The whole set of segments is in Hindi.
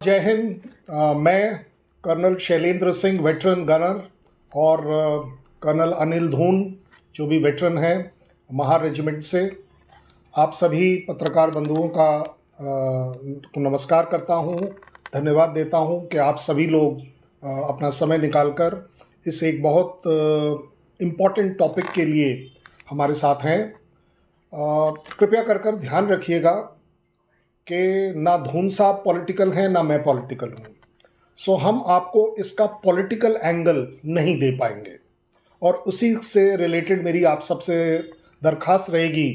जय हिंद। मैं colonel Shailendra Singh veteran gunner और कर्नल अनिल धून जो भी वेटरन हैं महार रेजिमेंट से आप सभी पत्रकार बंधुओं का को नमस्कार करता हूं, धन्यवाद देता हूं कि आप सभी लोग अपना समय निकालकर इस एक बहुत इम्पॉर्टेंट टॉपिक के लिए हमारे साथ हैं। कृपया कर ध्यान रखिएगा कि ना धून साहब पॉलिटिकल हैं ना मैं पॉलिटिकल हूँ, सो हम आपको इसका पॉलिटिकल एंगल नहीं दे पाएंगे। और उसी से रिलेटेड मेरी आप सबसे दरख्वास्त रहेगी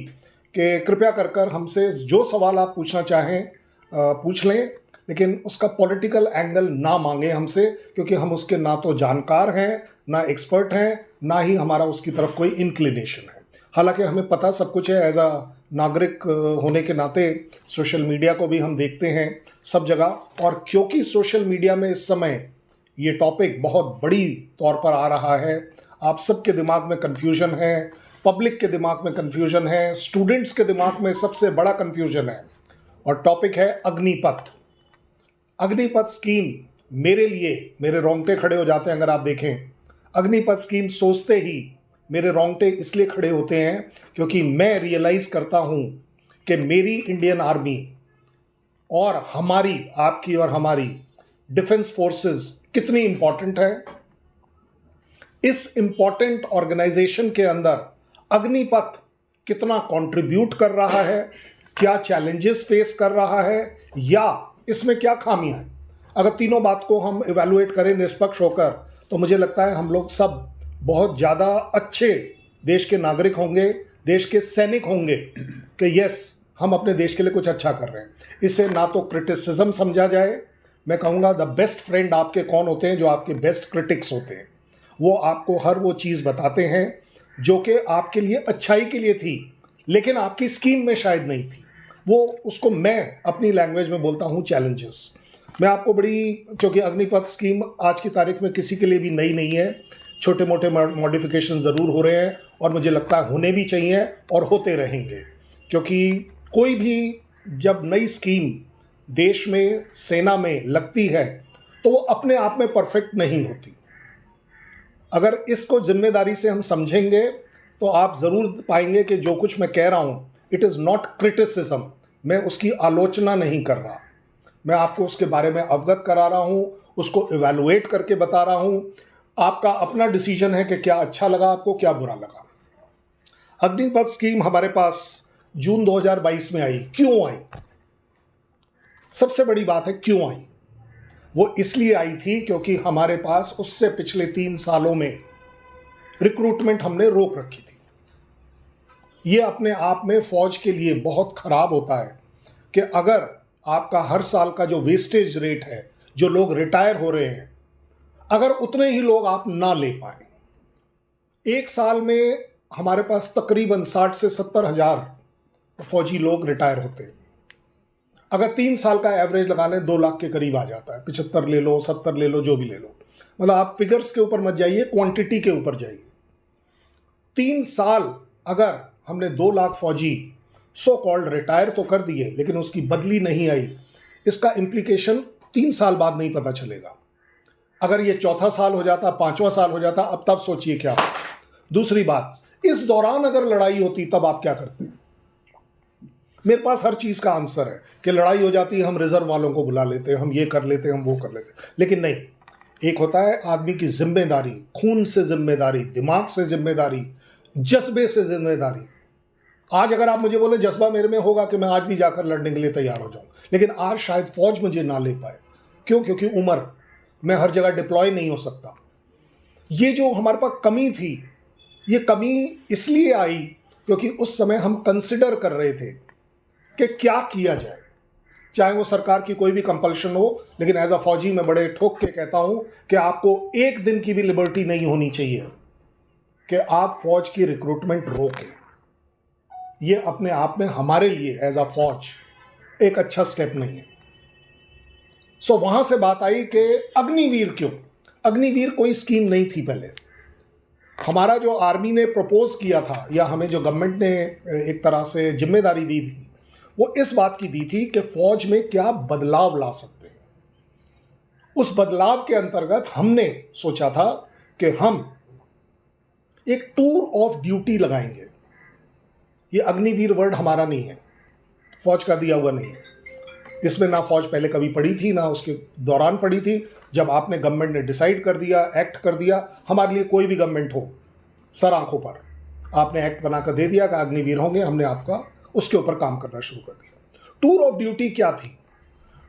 कि कृपया कर हमसे जो सवाल आप पूछना चाहें पूछ लें, लेकिन उसका पॉलिटिकल एंगल ना मांगें हमसे, क्योंकि हम उसके ना तो जानकार हैं, ना एक्सपर्ट हैं, ना ही हमारा उसकी तरफ कोई इंक्लिनेशन है। हालांकि हमें पता सब कुछ है, एज अ नागरिक होने के नाते सोशल मीडिया को भी हम देखते हैं सब जगह, और क्योंकि सोशल मीडिया में इस समय ये टॉपिक बहुत बड़ी तौर पर आ रहा है, आप सबके दिमाग में कन्फ्यूजन है, पब्लिक के दिमाग में कन्फ्यूजन है, स्टूडेंट्स के दिमाग में सबसे बड़ा कन्फ्यूजन है, और टॉपिक है अग्निपथ। अग्निपथ स्कीम मेरे लिए मेरे रोंगटे खड़े हो जाते हैं। अगर आप देखें, अग्निपथ स्कीम सोचते ही मेरे रोंगटे इसलिए खड़े होते हैं क्योंकि मैं रियलाइज़ करता हूं कि मेरी इंडियन आर्मी और हमारी, आपकी और हमारी डिफेंस फोर्सेस कितनी इंपॉर्टेंट है। इस इंपॉर्टेंट ऑर्गेनाइजेशन के अंदर अग्निपथ कितना कंट्रीब्यूट कर रहा है, क्या चैलेंजेस फेस कर रहा है, या इसमें क्या खामियां हैं। अगर तीनों बात को हम इवैल्यूएट करें निष्पक्ष होकर, तो मुझे लगता है हम लोग सब बहुत ज़्यादा अच्छे देश के नागरिक होंगे, देश के सैनिक होंगे कि यस, हम अपने देश के लिए कुछ अच्छा कर रहे हैं। इसे ना तो क्रिटिसिज्म समझा जाए, मैं कहूँगा द बेस्ट फ्रेंड आपके कौन होते हैं? जो आपके बेस्ट क्रिटिक्स होते हैं। वो आपको हर वो चीज़ बताते हैं जो कि आपके लिए अच्छाई के लिए थी, लेकिन आपकी स्कीम में शायद नहीं थी। वो उसको मैं अपनी लैंग्वेज में बोलता हूँ चैलेंजेस। मैं आपको क्योंकि अग्निपथ स्कीम आज की तारीख में किसी के लिए भी नई नहीं है, छोटे मोटे मॉडिफिकेशन ज़रूर हो रहे हैं, और मुझे लगता है होने भी चाहिए और होते रहेंगे, क्योंकि कोई भी जब नई स्कीम देश में, सेना में लगती है तो वो अपने आप में परफेक्ट नहीं होती। अगर इसको जिम्मेदारी से हम समझेंगे तो आप ज़रूर पाएंगे कि जो कुछ मैं कह रहा हूँ, इट इज़ नॉट क्रिटिसिज्म। मैं उसकी आलोचना नहीं कर रहा, मैं आपको उसके बारे में अवगत करा रहा हूँ, उसको इवैल्यूएट करके बता रहा हूँ। आपका अपना डिसीजन है कि क्या अच्छा लगा आपको, क्या बुरा लगा। अग्निपथ स्कीम हमारे पास जून 2022 में आई। क्यों आई? सबसे बड़ी बात है क्यों आई। वो इसलिए आई थी क्योंकि हमारे पास उससे पिछले 3 सालों में रिक्रूटमेंट हमने रोक रखी थी। ये अपने आप में फौज के लिए बहुत खराब होता है कि अगर आपका हर साल का जो वेस्टेज रेट है, जो लोग रिटायर हो रहे हैं, अगर उतने ही लोग आप ना ले पाए। एक साल में हमारे पास तकरीबन 60 से 70 हज़ार फौजी लोग रिटायर होते हैं। अगर 3 साल का एवरेज लगा लें, 2 लाख के करीब आ जाता है। 75 ले लो, 70 ले लो, जो भी ले लो, मतलब आप फिगर्स के ऊपर मत जाइए, क्वांटिटी के ऊपर जाइए। 3 साल अगर हमने 2 लाख फौजी सो कॉल्ड रिटायर तो कर दिए, लेकिन उसकी बदली नहीं आई, इसका इम्प्लीकेशन 3 साल बाद नहीं पता चलेगा। अगर ये चौथा साल हो जाता, 5वां साल हो जाता, अब तब सोचिए क्या होता। दूसरी बात, इस दौरान अगर लड़ाई होती तब आप क्या करते? मेरे पास हर चीज़ का आंसर है कि लड़ाई हो जाती है, हम रिजर्व वालों को बुला लेते हैं, हम ये कर लेते हैं, हम वो कर लेते हैं। लेकिन नहीं, एक होता है आदमी की जिम्मेदारी, खून से जिम्मेदारी, दिमाग से जिम्मेदारी, जज्बे से जिम्मेदारी। आज अगर आप मुझे बोले जज्बा मेरे में होगा कि मैं आज भी जाकर लड़ने के लिए तैयार हो जाऊं, लेकिन आज शायद फौज मुझे ना ले पाए। क्यों? क्योंकि उम्र, मैं हर जगह डिप्लॉय नहीं हो सकता। ये जो हमारे पास कमी थी, ये कमी इसलिए आई क्योंकि उस समय हम कंसिडर कर रहे थे कि क्या किया जाए, चाहे वो सरकार की कोई भी कंपल्शन हो। लेकिन एज अ फौजी मैं बड़े ठोक के कहता हूं कि आपको एक दिन की भी लिबर्टी नहीं होनी चाहिए कि आप फौज की रिक्रूटमेंट रोकें। ये अपने आप में हमारे लिए एज अ फौज एक अच्छा स्टेप नहीं है। सो वहां से बात आई कि अग्निवीर क्यों? अग्निवीर कोई स्कीम नहीं थी पहले। हमारा जो आर्मी ने प्रपोज किया था, या हमें जो गवर्नमेंट ने एक तरह से जिम्मेदारी दी थी, वो इस बात की दी थी कि फौज में क्या बदलाव ला सकते हैं। उस बदलाव के अंतर्गत हमने सोचा था कि हम एक टूर ऑफ ड्यूटी लगाएंगे। ये अग्निवीर वर्ड हमारा नहीं है, फौज का दिया हुआ नहीं है। इसमें ना फौज पहले कभी पड़ी थी, ना उसके दौरान पड़ी थी। जब आपने गवर्नमेंट ने डिसाइड कर दिया, एक्ट कर दिया, हमारे लिए कोई भी गवर्नमेंट हो, सर आंखों पर आपने एक्ट बनाकर दे दिया कि अग्निवीर होंगे, हमने आपका उसके ऊपर काम करना शुरू कर दिया। टूर ऑफ ड्यूटी क्या थी?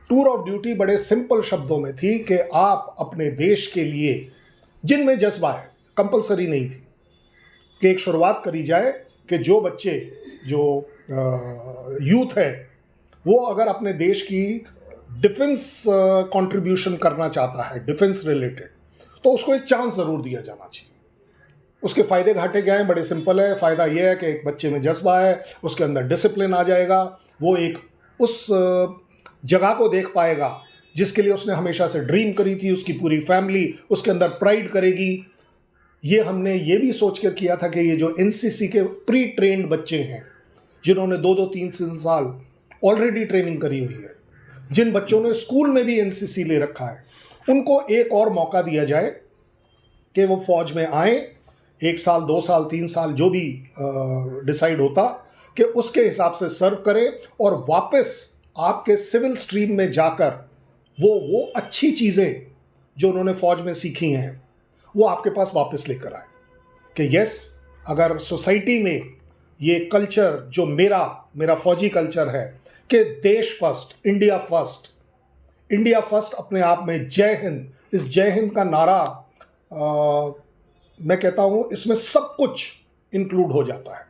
टूर ऑफ ड्यूटी बड़े सिंपल शब्दों में थी कि आप अपने देश के लिए जिनमें जज्बा है, कंपलसरी नहीं थी कि एक शुरुआत करी जाए कि जो बच्चे, जो यूथ है, वो अगर अपने देश की डिफेंस कंट्रीब्यूशन करना चाहता है, डिफेंस रिलेटेड, तो उसको एक चांस ज़रूर दिया जाना चाहिए। उसके फ़ायदे घाटे क्या हैं? बड़े सिंपल है। फ़ायदा ये है कि एक बच्चे में जज्बा है, उसके अंदर डिसिप्लिन आ जाएगा, वो एक उस जगह को देख पाएगा जिसके लिए उसने हमेशा से ड्रीम करी थी, उसकी पूरी फैमिली उसके अंदर प्राइड करेगी। ये हमने ये भी सोच कर किया था कि ये जो एनसीसी के प्री ट्रेंड बच्चे हैं, जिन्होंने 2-2, 3-3 साल ऑलरेडी ट्रेनिंग करी हुई है, जिन बच्चों ने स्कूल में भी एनसीसी ले रखा है, उनको एक और मौका दिया जाए कि वो फौज में आए। 1 साल, 2 साल, 3 साल जो भी डिसाइड होता कि उसके हिसाब से सर्व करें और वापस आपके सिविल स्ट्रीम में जाकर वो अच्छी चीज़ें जो उन्होंने फौज में सीखी हैं वो आपके पास वापस लेकर आए कि यस, अगर सोसाइटी में ये कल्चर जो मेरा फौजी कल्चर है कि देश फर्स्ट, इंडिया फर्स्ट अपने आप में जय हिंद, इस जय हिंद का नारा मैं कहता हूँ इसमें सब कुछ इंक्लूड हो जाता है।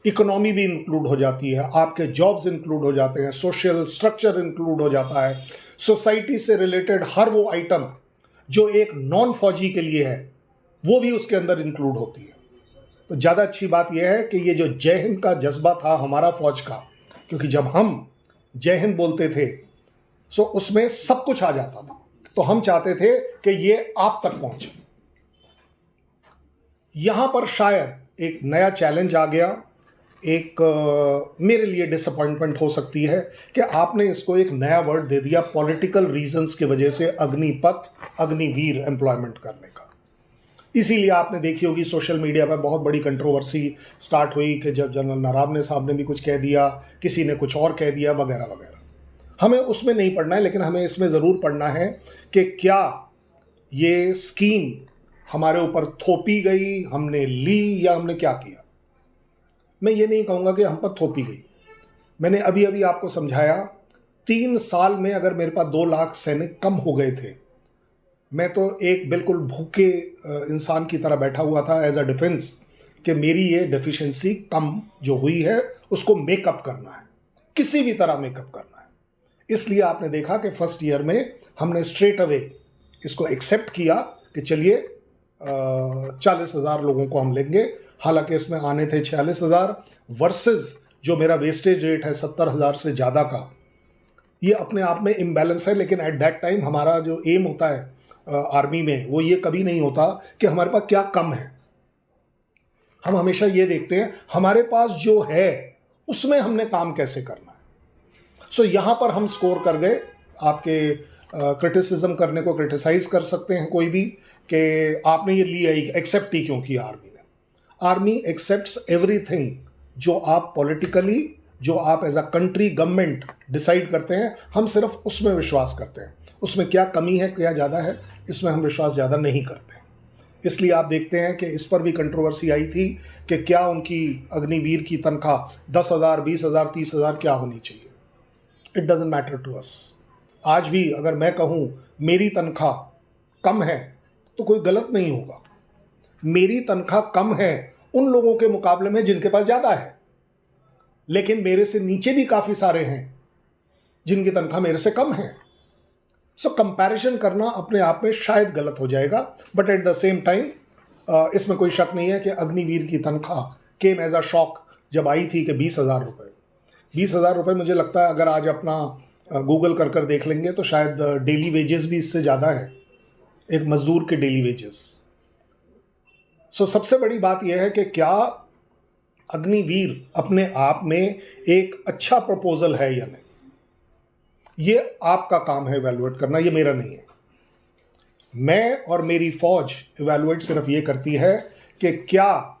इकोनॉमी भी इंक्लूड हो जाती है, आपके जॉब्स इंक्लूड हो जाते हैं, सोशल स्ट्रक्चर इंक्लूड हो जाता है, सोसाइटी से रिलेटेड हर वो आइटम जो एक नॉन फौजी के लिए है वो भी उसके अंदर इंक्लूड होती है। तो ज़्यादा अच्छी बात यह है कि ये जो जय हिंद का जज्बा था हमारा फौज का, क्योंकि जब हम जय हिंद बोलते थे सो उसमें सब कुछ आ जाता था, तो हम चाहते थे कि ये आप तक पहुंचे। यहां पर शायद एक नया चैलेंज आ गया, एक मेरे लिए डिसअपॉइंटमेंट हो सकती है कि आपने इसको एक नया वर्ड दे दिया पॉलिटिकल रीजंस की वजह से, अग्निपथ, अग्निवीर एम्प्लॉयमेंट करने का। इसीलिए आपने देखी होगी सोशल मीडिया पर बहुत बड़ी कंट्रोवर्सी स्टार्ट हुई कि जब जनरल नरावने साहब ने भी कुछ कह दिया, किसी ने कुछ और कह दिया, वगैरह वगैरह। हमें उसमें नहीं पढ़ना है, लेकिन हमें इसमें ज़रूर पढ़ना है कि क्या ये स्कीम हमारे ऊपर थोपी गई, हमने ली, या हमने क्या किया। मैं ये नहीं कहूँगा कि हम पर थोपी गई। मैंने अभी अभी आपको समझाया, 3 साल में अगर मेरे पास 2 लाख सैनिक कम हो गए थे, मैं तो एक बिल्कुल भूखे इंसान की तरह बैठा हुआ था एज अ डिफेंस कि मेरी ये डेफिशिएंसी कम जो हुई है उसको मेकअप करना है, किसी भी तरह मेकअप करना है। इसलिए आपने देखा कि फर्स्ट ईयर में हमने स्ट्रेट अवे इसको एक्सेप्ट किया कि चलिए 40,000 लोगों को हम लेंगे। हालांकि इसमें आने थे 46,000 वर्सेस जो मेरा वेस्टेज रेट है 70,000 से ज़्यादा का। ये अपने आप में इम्बैलेंस है, लेकिन एट दैट टाइम हमारा जो एम होता है आर्मी में वो ये कभी नहीं होता कि हमारे पास क्या कम है। हम हमेशा ये देखते हैं हमारे पास जो है उसमें हमने काम कैसे करना है। सो यहाँ पर हम स्कोर कर गए। आपके क्रिटिसिज्म करने को क्रिटिसाइज कर सकते हैं कोई भी कि आपने ये लिया, एक्सेप्ट ही क्यों किया आर्मी ने। आर्मी एक्सेप्ट्स एवरीथिंग जो आप पॉलिटिकली, जो आप as a country government decide करते हैं, हम सिर्फ उसमें विश्वास करते हैं। उसमें क्या कमी है, क्या ज़्यादा है, इसमें हम विश्वास ज़्यादा नहीं करते हैं। इसलिए आप देखते हैं कि इस पर भी कंट्रोवर्सी आई थी कि क्या उनकी अग्निवीर की तनख्वाह 10,000, 20,000, 30,000 क्या होनी चाहिए। It doesn't matter to us. आज भी अगर मैं कहूँ मेरी तनख्वाह कम है तो कोई गलत नहीं होगा। मेरी तनख्वाह कम है उन लोगों के मुकाबले में जिनके पास ज़्यादा है, लेकिन मेरे से नीचे भी काफ़ी सारे हैं जिनकी तनख्वाह मेरे से कम है। सो कंपैरिजन करना अपने आप में शायद गलत हो जाएगा, but at the same time इसमें कोई शक नहीं है कि अग्निवीर की तनख्वाह केम एज अ शॉक जब आई थी कि 20,000 रुपये। 20,000 रुपये मुझे लगता है अगर आज अपना गूगल कर देख लेंगे तो शायद डेली वेजेस भी इससे ज़्यादा है, एक मजदूर के डेली वेजेस। सो सबसे बड़ी बात यह है कि क्या अग्निवीर अपने आप में एक अच्छा प्रपोजल है या नहीं। ये आपका काम है इवैल्यूएट करना, ये मेरा नहीं है। मैं और मेरी फौज इवैल्यूएट सिर्फ ये करती है कि क्या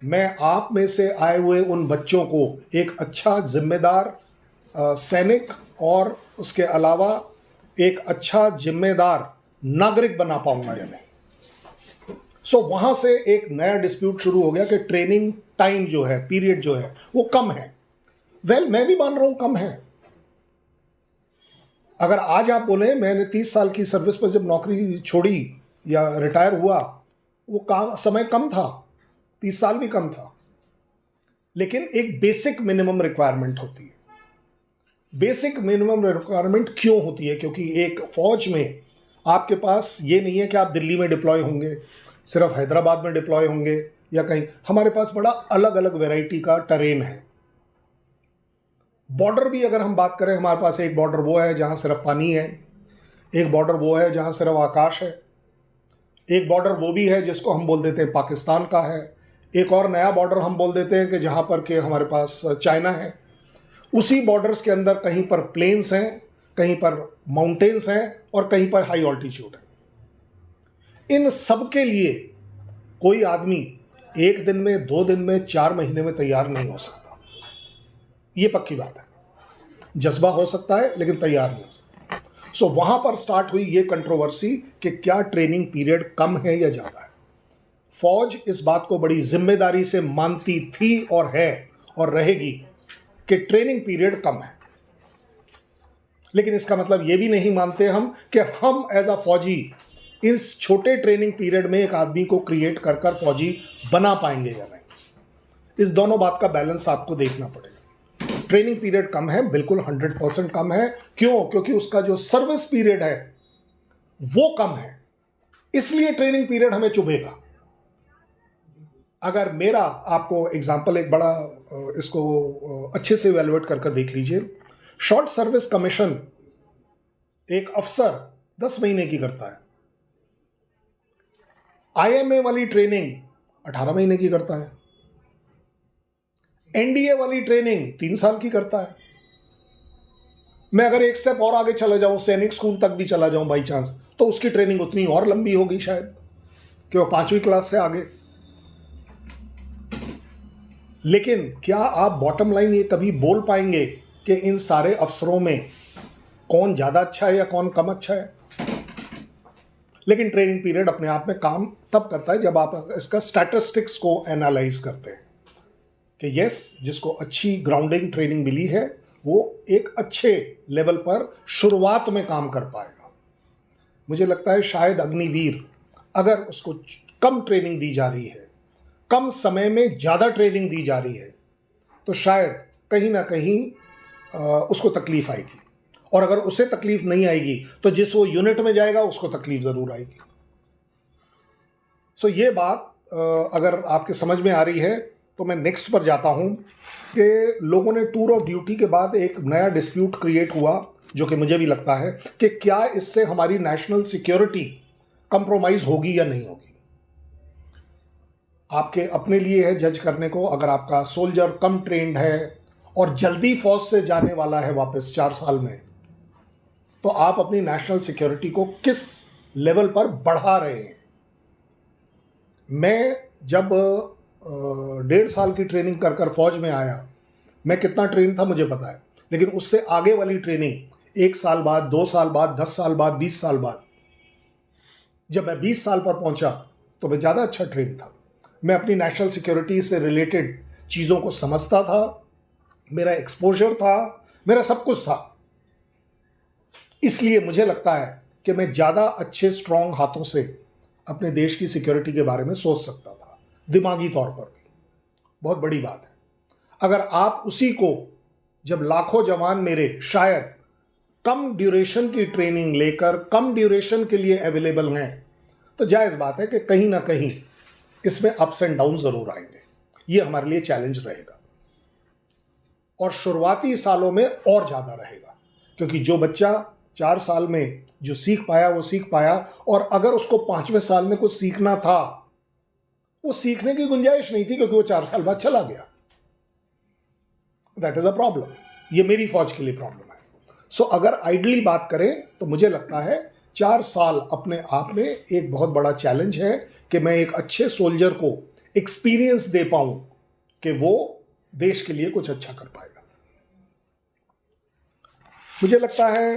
मैं आप में से आए हुए उन बच्चों को एक अच्छा जिम्मेदार सैनिक और उसके अलावा एक अच्छा जिम्मेदार नागरिक बना पाऊंगा या नहीं। सो वहां से एक नया डिस्प्यूट शुरू हो गया कि ट्रेनिंग टाइम जो है, पीरियड जो है, वो कम है। मैं भी मान रहा हूं कम है। अगर आज आप बोले मैंने 30 साल की सर्विस पर जब नौकरी छोड़ी या रिटायर हुआ, वो काम समय कम था, 30 साल भी कम था, लेकिन एक बेसिक मिनिमम रिक्वायरमेंट होती है। बेसिक मिनिमम रिक्वायरमेंट क्यों होती है? क्योंकि एक फौज में आपके पास ये नहीं है कि आप दिल्ली में डिप्लॉय होंगे, सिर्फ हैदराबाद में डिप्लॉय होंगे या कहीं। हमारे पास बड़ा अलग अलग वैरायटी का टेरेन है। बॉर्डर भी अगर हम बात करें, हमारे पास एक बॉर्डर वो है जहां सिर्फ पानी है, एक बॉर्डर वो है जहां सिर्फ आकाश है, एक बॉर्डर वो भी है जिसको हम बोल देते हैं पाकिस्तान का है, एक और नया बॉर्डर हम बोल देते हैं कि जहां पर के हमारे पास चाइना है। उसी बॉर्डर्स के अंदर कहीं पर प्लेन्स हैं, कहीं पर माउंटेन्स हैं और कहीं पर हाई ऑल्टीट्यूड है। इन सब के लिए कोई आदमी एक दिन में, 2 दिन में, 4 महीने में तैयार नहीं हो सकता। ये पक्की बात है। जज्बा हो सकता है लेकिन तैयार नहीं हो सकता। सो वहां पर स्टार्ट हुई ये कंट्रोवर्सी कि क्या ट्रेनिंग पीरियड कम है या ज्यादा है। फौज इस बात को बड़ी जिम्मेदारी से मानती थी और है और रहेगी कि ट्रेनिंग पीरियड कम है। लेकिन इसका मतलब ये भी नहीं मानते हम कि हम एज अ फौजी इस छोटे ट्रेनिंग पीरियड में एक आदमी को क्रिएट कर कर फौजी बना पाएंगे या नहीं। इस दोनों बात का बैलेंस आपको देखना पड़ेगा। ट्रेनिंग पीरियड कम है, बिल्कुल 100% कम है। क्यों? क्योंकि उसका जो सर्विस पीरियड है वो कम है, इसलिए ट्रेनिंग पीरियड हमें चुभेगा। अगर मेरा आपको एग्जाम्पल एक बड़ा इसको अच्छे से इवैल्यूएट कर देख लीजिए। शॉर्ट सर्विस कमीशन एक अफसर 10 महीने की करता है, आईएमए वाली ट्रेनिंग 18 महीने की करता है, एनडीए वाली ट्रेनिंग 3 साल की करता है। मैं अगर एक स्टेप और आगे चला जाऊं, सैनिक स्कूल तक भी चला जाऊं बाई चांस, तो उसकी ट्रेनिंग उतनी और लंबी होगी शायद, कि वो 5वीं क्लास से आगे। लेकिन क्या आप बॉटम लाइन ये कभी बोल पाएंगे कि इन सारे अफसरों में कौन ज्यादा अच्छा है या कौन कम अच्छा है? लेकिन ट्रेनिंग पीरियड अपने आप में काम तब करता है जब आप इसका स्टैटिस्टिक्स को एनालाइज करते हैं कि यस, जिसको अच्छी ग्राउंडिंग ट्रेनिंग मिली है वो एक अच्छे लेवल पर शुरुआत में काम कर पाएगा। मुझे लगता है शायद अग्निवीर, अगर उसको कम ट्रेनिंग दी जा रही है, कम समय में ज़्यादा ट्रेनिंग दी जा रही है, तो शायद कहीं ना कहीं उसको तकलीफ आएगी। और अगर उसे तकलीफ नहीं आएगी तो जिस वो यूनिट में जाएगा उसको तकलीफ ज़रूर आएगी। सो ये बात अगर आपके समझ में आ रही है तो मैं नेक्स्ट पर जाता हूं कि लोगों ने टूर ऑफ ड्यूटी के बाद एक नया डिस्प्यूट क्रिएट हुआ, जो कि मुझे भी लगता है कि क्या इससे हमारी नेशनल सिक्योरिटी कंप्रोमाइज होगी या नहीं होगी। आपके अपने लिए है जज करने को। अगर आपका सोल्जर कम ट्रेंड है और जल्दी फौज से जाने वाला है वापस 4 साल में, तो आप अपनी नेशनल सिक्योरिटी को किस लेवल पर बढ़ा रहे हैं। मैं जब 1.5 साल की ट्रेनिंग कर कर फौज में आया, मैं कितना ट्रेन था मुझे पता है, लेकिन उससे आगे वाली ट्रेनिंग 1 साल बाद, 2 साल बाद, 10 साल बाद, 20 साल बाद, जब मैं 20 साल पर पहुंचा तो मैं ज़्यादा अच्छा ट्रेन था। मैं अपनी नेशनल सिक्योरिटी से रिलेटेड चीज़ों को समझता था, मेरा एक्सपोजर था, मेरा सब कुछ था। इसलिए मुझे लगता है कि मैं ज़्यादा अच्छे स्ट्रॉन्ग हाथों से अपने देश की सिक्योरिटी के बारे में सोच सकता था, दिमागी तौर पर भी। बहुत बड़ी बात है। अगर आप उसी को, जब लाखों जवान मेरे शायद कम ड्यूरेशन की ट्रेनिंग लेकर कम ड्यूरेशन के लिए अवेलेबल हैं, तो जायज़ बात है कि कहीं ना कहीं इसमें अप्स एंड डाउन ज़रूर आएंगे। ये हमारे लिए चैलेंज रहेगा और शुरुआती सालों में और ज़्यादा रहेगा, क्योंकि जो बच्चा 4 साल में जो सीख पाया वो सीख पाया, और अगर उसको 5वें साल में कुछ सीखना था, वो सीखने की गुंजाइश नहीं थी क्योंकि वो 4 साल बाद चला गया। That is a problem. ये मेरी फौज के लिए प्रॉब्लम है। सो अगर आइडली बात करें तो मुझे लगता है 4 साल अपने आप में एक बहुत बड़ा चैलेंज है कि मैं एक अच्छे सोल्जर को एक्सपीरियंस दे पाऊं कि वो देश के लिए कुछ अच्छा कर पाएगा। मुझे लगता है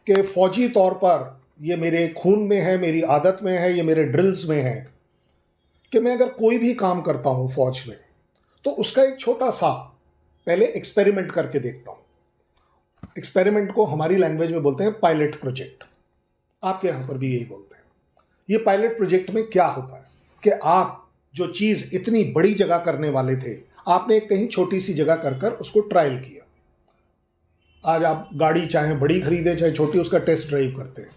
कि फौजी तौर पर ये मेरे खून में है, मेरी आदत में है, ये मेरे ड्रिल्स में है कि मैं अगर कोई भी काम करता हूं फौज में तो उसका एक छोटा सा पहले एक्सपेरिमेंट करके देखता हूं। एक्सपेरिमेंट को हमारी लैंग्वेज में बोलते हैं पायलट प्रोजेक्ट, आपके यहां पर भी यही बोलते हैं। ये पायलट प्रोजेक्ट में क्या होता है कि आप जो चीज इतनी बड़ी जगह करने वाले थे, आपने एक कहीं छोटी सी जगह कर कर उसको ट्रायल किया। आज आप गाड़ी चाहे बड़ी खरीदें चाहे छोटी, उसका टेस्ट ड्राइव करते हैं।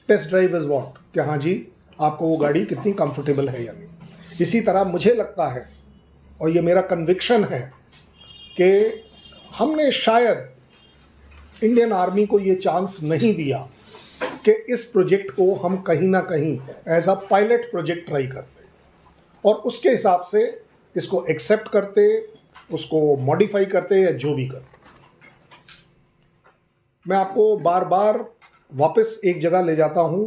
टेस्ट ड्राइव इज व्हाट, कि हाँ जी आपको वो गाड़ी कितनी कंफर्टेबल है या नहीं। इसी तरह मुझे लगता है और ये मेरा कन्विक्शन है कि हमने शायद इंडियन आर्मी को ये चांस नहीं दिया कि इस प्रोजेक्ट को हम कहीं ना कहीं as a pilot project try करते और उसके हिसाब से इसको एक्सेप्ट करते, उसको मॉडिफाई करते या जो भी करते। मैं आपको बार बार वापस एक जगह ले जाता हूं,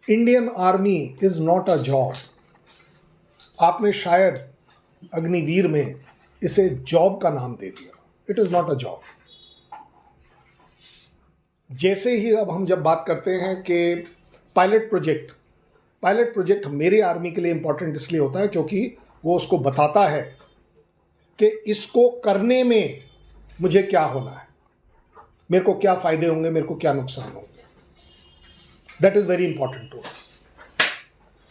Indian army is not a job. आपने शायद अग्निवीर में इसे जॉब का नाम दे दिया। It is not a job. जैसे ही अब हम जब बात करते हैं कि पायलट प्रोजेक्ट मेरे आर्मी के लिए इंपॉर्टेंट इसलिए होता है क्योंकि वो उसको बताता है कि इसको करने में मुझे क्या होना है, मेरे को क्या फायदे होंगे, मेरे को क्या नुकसान होंगे। That is very important to us,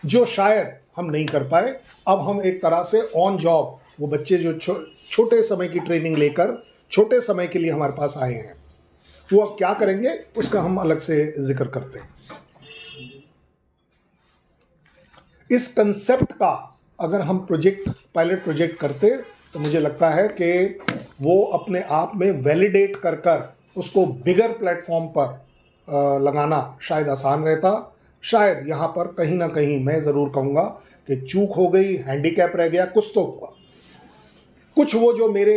जो शायद हम नहीं कर पाए। अब हम एक तरह से ऑन जॉब, वो बच्चे जो छोटे समय की ट्रेनिंग लेकर छोटे समय के लिए हमारे पास आए हैं, वो अब क्या करेंगे उसका हम अलग से जिक्र करते हैं। इस कंसेप्ट का अगर हम पायलट प्रोजेक्ट करते तो मुझे लगता है कि वो अपने आप में वैलिडेट कर कर उसको बिगर प्लेटफॉर्म पर लगाना शायद आसान रहता। शायद यहाँ पर कहीं ना कहीं मैं ज़रूर कहूँगा कि चूक हो गई, हैंडीकैप रह गया, कुछ तो हुआ। कुछ वो जो मेरे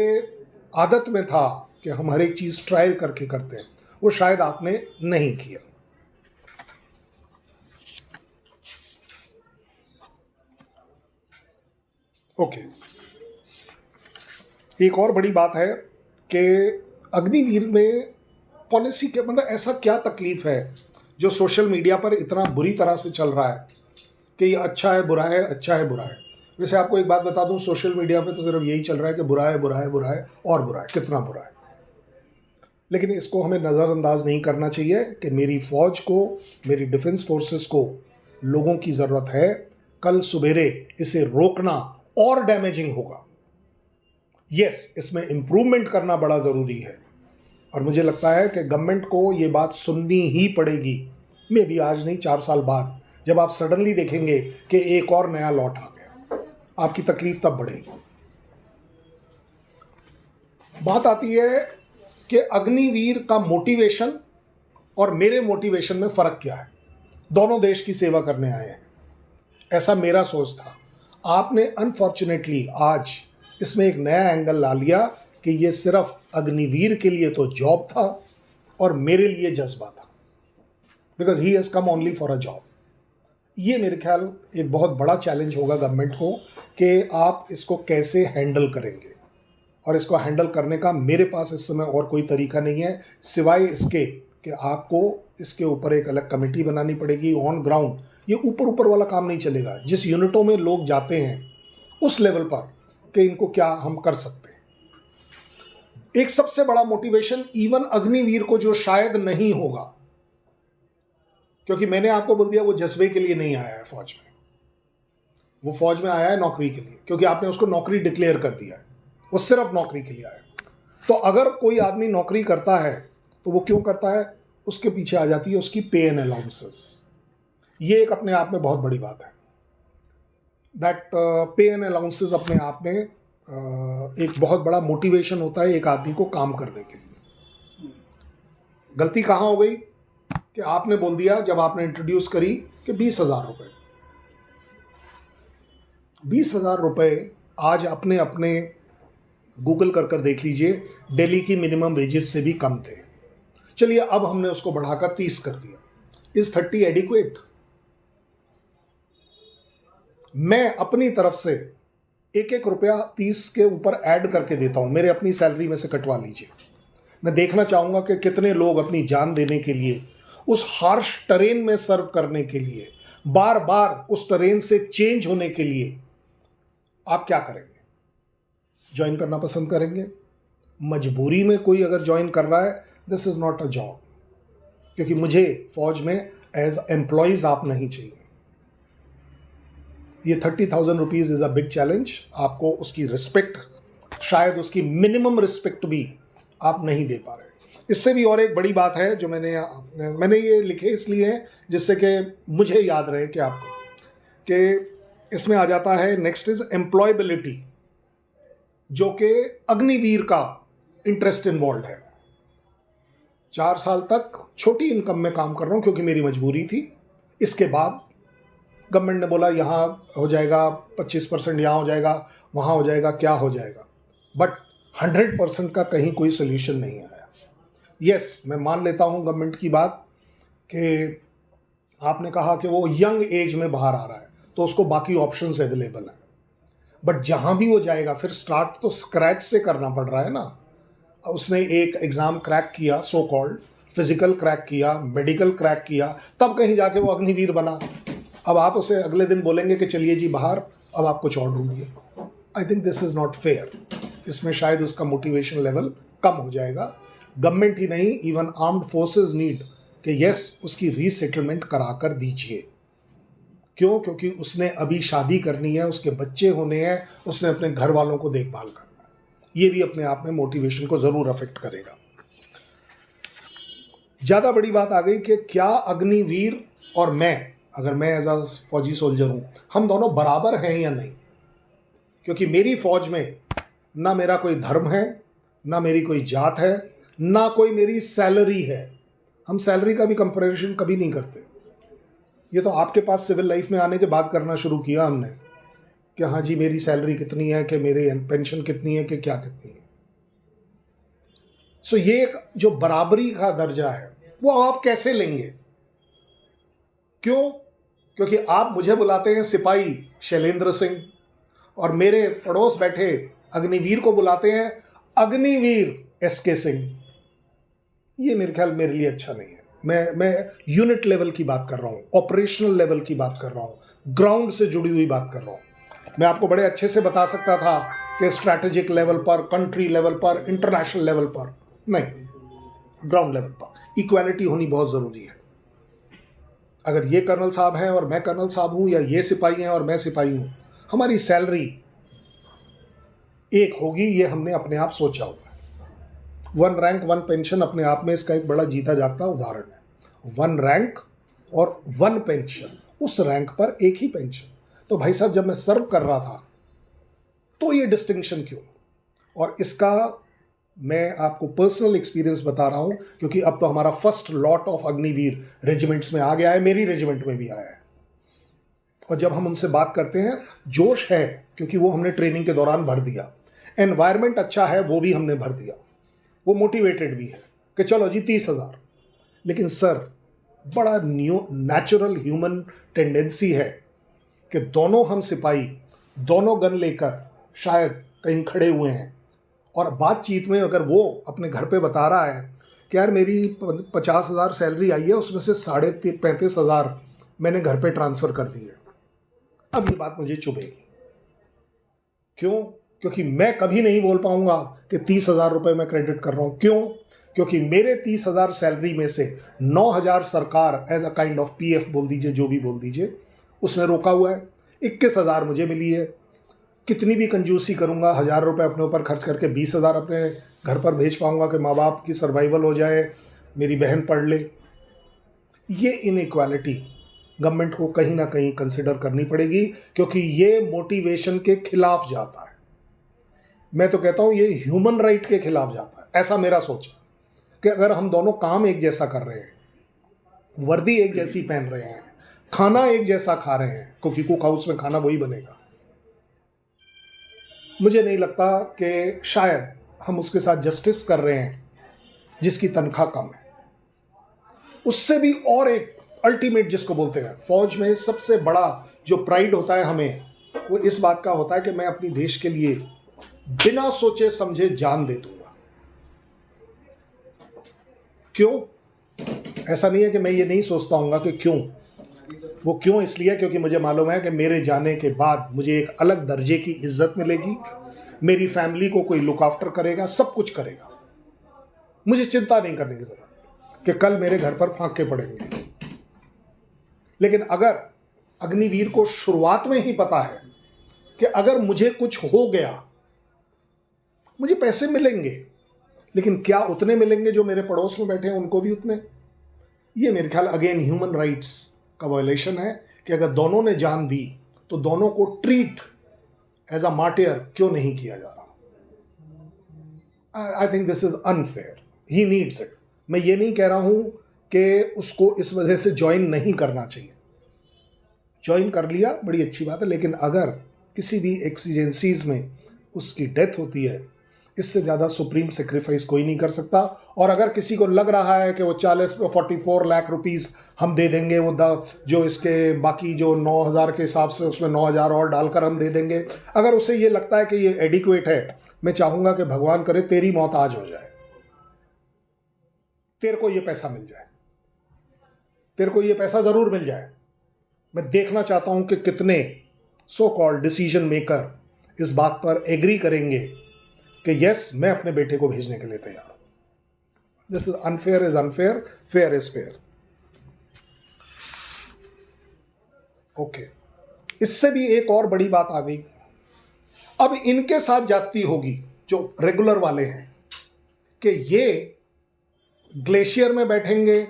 आदत में था कि हम हर एक चीज़ ट्रायल करके करते हैं, वो शायद आपने नहीं किया। ओके, एक और बड़ी बात है कि अग्निवीर में पॉलिसी के मतलब ऐसा क्या तकलीफ है जो सोशल मीडिया पर इतना बुरी तरह से चल रहा है कि ये अच्छा है बुरा है, अच्छा है बुरा है। वैसे आपको एक बात बता दूं, सोशल मीडिया पे तो सिर्फ यही चल रहा है कि बुरा है बुरा है बुरा है और बुरा है, कितना बुरा है। लेकिन इसको हमें नज़रअंदाज नहीं करना चाहिए कि मेरी फौज को, मेरी डिफेंस फोर्सेस को लोगों की ज़रूरत है। कल सुबेरे इसे रोकना और डैमेजिंग होगा। यस, इसमें इम्प्रूवमेंट करना बड़ा ज़रूरी है और मुझे लगता है कि गवर्नमेंट को ये बात सुननी ही पड़ेगी। मे भी आज नहीं, 4 साल बाद जब आप सडनली देखेंगे कि एक और नया लॉट आ गया, आपकी तकलीफ तब बढ़ेगी। बात आती है कि अग्निवीर का मोटिवेशन और मेरे मोटिवेशन में फ़र्क क्या है। दोनों देश की सेवा करने आए हैं, ऐसा मेरा सोच था। आपने अनफॉर्चुनेटली आज इसमें एक नया एंगल ला लिया कि ये सिर्फ अग्निवीर के लिए तो जॉब था और मेरे लिए जज्बा था, because he has come only for a job. ये मेरे ख्याल एक बहुत बड़ा चैलेंज होगा गवर्नमेंट को कि आप इसको कैसे हैंडल करेंगे। और इसको हैंडल करने का मेरे पास इस समय और कोई तरीका नहीं है सिवाय इसके कि आपको इसके ऊपर एक अलग कमेटी बनानी पड़ेगी ऑन ग्राउंड। ये ऊपर ऊपर वाला काम नहीं चलेगा। जिस यूनिटों में लोग जाते हैं उस लेवल पर कि इनको क्या हम कर सकते हैं। एक सबसे बड़ा मोटिवेशन इवन अग्निवीर को जो शायद नहीं होगा, क्योंकि मैंने आपको बोल दिया वो जज्बे के लिए नहीं आया है फौज में, वो फौज में आया है नौकरी के लिए, क्योंकि आपने उसको नौकरी डिक्लेयर कर दिया है। वो सिर्फ नौकरी के लिए आया। तो अगर कोई आदमी नौकरी करता है तो वो क्यों करता है, उसके पीछे आ जाती है उसकी पे एंड अलाउंसेस। ये एक अपने आप में बहुत बड़ी बात है। दैट पे एंड अलाउंसेस अपने आप में एक बहुत बड़ा मोटिवेशन होता है एक आदमी को काम करने के लिए। गलती कहाँ हो गई कि आपने बोल दिया जब आपने इंट्रोड्यूस करी कि 20,000 रुपये, 20,000 रुपये आज अपने गूगल कर देख लीजिए, दिल्ली की मिनिमम वेजेस से भी कम थे। चलिए अब हमने उसको बढ़ाकर 30 कर दिया। Is 30 adequate? मैं अपनी तरफ से एक एक रुपया 30 के ऊपर ऐड करके देता हूं, मेरे अपनी सैलरी में से कटवा लीजिए। मैं देखना चाहूंगा कि कितने लोग अपनी जान देने के लिए, उस हार्श टरेन में सर्व करने के लिए, बार बार उस टरेन से चेंज होने के लिए आप क्या करेंगे? ज्वाइन करना पसंद करेंगे? मजबूरी में कोई अगर ज्वाइन कर रहा है, this is not a job, क्योंकि मुझे फौज में एज एम्प्लॉयज आप नहीं चाहिए। ये 30,000 rupees is a big challenge. आपको उसकी रिस्पेक्ट, शायद उसकी मिनिमम रिस्पेक्ट भी आप नहीं दे पा रहे। इससे भी और एक बड़ी बात है जो मैंने ये लिखे इसलिए है जिससे कि मुझे याद रहे कि आपको, कि इसमें आ जाता है नेक्स्ट इज एम्प्लॉयबिलिटी, जो कि अग्निवीर का इंटरेस्ट इन्वॉल्व है। 4 साल तक छोटी इनकम में काम कर रहा हूं क्योंकि मेरी मजबूरी थी। इसके बाद गवर्नमेंट ने बोला यहाँ हो जाएगा 25%, यहाँ हो जाएगा, वहाँ हो जाएगा, क्या हो जाएगा, बट 100% का कहीं कोई सोल्यूशन नहीं आया। यस, मैं मान लेता हूँ गवर्नमेंट की बात कि आपने कहा कि वो यंग एज में बाहर आ रहा है तो उसको बाकी ऑप्शंस अवेलेबल हैं, बट जहाँ भी वो जाएगा फिर स्टार्ट तो स्क्रैच से करना पड़ रहा है ना। उसने एक एग्ज़ाम क्रैक किया, सो कॉल्ड फिजिकल क्रैक किया, मेडिकल क्रैक किया, तब कहीं जाके वो अग्निवीर बना। अब आप उसे अगले दिन बोलेंगे कि चलिए जी बाहर, अब आप कुछ और ढूंढिए। I think this is not fair. इसमें शायद उसका मोटिवेशन लेवल कम हो जाएगा। गवर्नमेंट ही नहीं, इवन आर्म्ड फोर्सेस नीड कि यस उसकी रीसेटलमेंट करा कर दीजिए। क्यों? क्योंकि उसने अभी शादी करनी है, उसके बच्चे होने हैं, उसने अपने घर वालों को देखभाल करना है। ये भी अपने आप में मोटिवेशन को ज़रूर अफेक्ट करेगा। ज़्यादा बड़ी बात आ गई कि क्या अग्निवीर और मैं, अगर मैं एज अ फौजी सोल्जर हूँ, हम दोनों बराबर हैं या नहीं? क्योंकि मेरी फौज में ना मेरा कोई धर्म है, ना मेरी कोई जात है, ना कोई मेरी सैलरी है। हम सैलरी का भी कंपैरिजन कभी नहीं करते। ये तो आपके पास सिविल लाइफ में आने के बाद करना शुरू किया हमने कि हाँ जी मेरी सैलरी कितनी है, कि मेरे पेंशन कितनी है, कि क्या कितनी है। सो ये एक जो बराबरी का दर्जा है वो आप कैसे लेंगे? क्यों? क्योंकि आप मुझे बुलाते हैं सिपाही शैलेंद्र सिंह और मेरे पड़ोस बैठे अग्निवीर को बुलाते हैं अग्निवीर एसके सिंह। ये मेरे ख्याल मेरे लिए अच्छा नहीं है। मैं यूनिट लेवल की बात कर रहा हूँ, ऑपरेशनल लेवल की बात कर रहा हूँ, ग्राउंड से जुड़ी हुई बात कर रहा हूँ। मैं आपको बड़े अच्छे से बता सकता था कि स्ट्रैटेजिक लेवल पर, कंट्री लेवल पर, इंटरनेशनल लेवल पर, नहीं, ग्राउंड लेवल पर इक्वालिटी होनी बहुत ज़रूरी है। अगर ये कर्नल साहब हैं और मैं कर्नल साहब हूँ, या ये सिपाही हैं और मैं सिपाही हूँ, हमारी सैलरी एक होगी, ये हमने अपने आप सोचा हुआ है। 1 रैंक 1 पेंशन अपने आप में इसका एक बड़ा जीता जागता उदाहरण है। 1 रैंक और 1 पेंशन, उस रैंक पर एक ही पेंशन। तो भाई साहब जब मैं सर्व कर रहा था तो ये डिस्टिंक्शन क्यों? और इसका मैं आपको पर्सनल एक्सपीरियंस बता रहा हूं क्योंकि अब तो हमारा first lot of Agniveer regiments में आ गया है, मेरी रेजिमेंट में भी आया है। और जब हम उनसे बात करते हैं, जोश है क्योंकि वो हमने ट्रेनिंग के दौरान भर दिया, एनवायरनमेंट अच्छा है वो भी हमने भर दिया, वो मोटिवेटेड भी है कि चलो जी 30,000। लेकिन सर बड़ा नेचुरल ह्यूमन टेंडेंसी है कि दोनों हम सिपाही दोनों गन लेकर शायद कहीं खड़े हुए हैं और बातचीत में अगर वो अपने घर पे बता रहा है कि यार मेरी 50,000 सैलरी आई है, उसमें से 35,500 मैंने घर पे ट्रांसफ़र कर दी है, अब ये बात मुझे चुभेगी। क्यों? क्योंकि मैं कभी नहीं बोल पाऊंगा कि 30,000 रुपये मैं क्रेडिट कर रहा हूं। क्यों? क्योंकि मेरे 30,000 सैलरी में से 9,000 सरकार as a kind of PF बोल दीजिए, जो भी बोल दीजिए, उसने रोका हुआ है। 21,000 मुझे मिली है। कितनी भी कंजूसी करूंगा, 1,000 रुपये अपने ऊपर खर्च करके 20,000 अपने घर पर भेज पाऊंगा कि माँ बाप की सर्वाइवल हो जाए, मेरी बहन पढ़ ले। ये इनइक्वालिटी गवर्नमेंट को कहीं ना कहीं कंसिडर करनी पड़ेगी क्योंकि ये मोटिवेशन के खिलाफ जाता है। मैं तो कहता हूं ये ह्यूमन राइट के खिलाफ जाता है। ऐसा मेरा सोच है कि अगर हम दोनों काम एक जैसा कर रहे हैं, वर्दी एक जैसी पहन रहे हैं, खाना एक जैसा खा रहे हैं, क्योंकि कुक हाउस में खाना वही बनेगा, मुझे नहीं लगता कि शायद हम उसके साथ जस्टिस कर रहे हैं जिसकी तनख्वाह कम है। उससे भी और एक अल्टीमेट जिसको बोलते हैं, फौज में सबसे बड़ा जो प्राइड होता है हमें, वो इस बात का होता है कि मैं अपनी देश के लिए बिना सोचे समझे जान दे दूंगा। क्यों? ऐसा नहीं है कि मैं ये नहीं सोचता हूँगा कि क्यों। वो क्यों इसलिए क्योंकि मुझे मालूम है कि मेरे जाने के बाद मुझे एक अलग दर्जे की इज्जत मिलेगी, मेरी फैमिली को कोई लुक आफ्टर करेगा, सब कुछ करेगा। मुझे चिंता नहीं करने की जरूरत कि कल मेरे घर पर फांके पड़ेंगे। लेकिन अगर अग्निवीर को शुरुआत में ही पता है कि अगर मुझे कुछ हो गया, मुझे पैसे मिलेंगे, लेकिन क्या उतने मिलेंगे जो मेरे पड़ोस में बैठे हैं उनको भी उतने? ये मेरे ख्याल अगेन ह्यूमन राइट्स का वायलेशन है कि अगर दोनों ने जान दी तो दोनों को ट्रीट एज अ मार्टियर क्यों नहीं किया जा रहा? I think this is unfair. He needs it. मैं ये नहीं कह रहा हूं कि उसको इस वजह से ज्वाइन नहीं करना चाहिए। ज्वाइन कर लिया, बड़ी अच्छी बात है, लेकिन अगर किसी भी एक्सीजेंसीज में उसकी डेथ होती है, इससे ज़्यादा सुप्रीम सेक्रीफाइस कोई नहीं कर सकता। और अगर किसी को लग रहा है कि वो 44 लाख रुपीस हम दे देंगे, वो जो इसके बाकी जो 9,000 के हिसाब से उसमें 9,000 और डालकर हम दे देंगे, अगर उसे ये लगता है कि ये एडिक्वेट है, मैं चाहूँगा कि भगवान करे तेरी मौत आज हो जाए, तेरे को ये पैसा मिल जाए, तेरे को ये पैसा ज़रूर मिल जाए। मैं देखना चाहता हूँ कि कितने सो कॉल्ड डिसीजन मेकर इस बात पर एग्री करेंगे कि यस, मैं अपने बेटे को भेजने के लिए तैयार हूं। This is unfair is unfair, fair is fair. Okay, इससे भी एक और बड़ी बात आ गई। अब इनके साथ जाती होगी जो रेगुलर वाले हैं कि ये ग्लेशियर में बैठेंगे,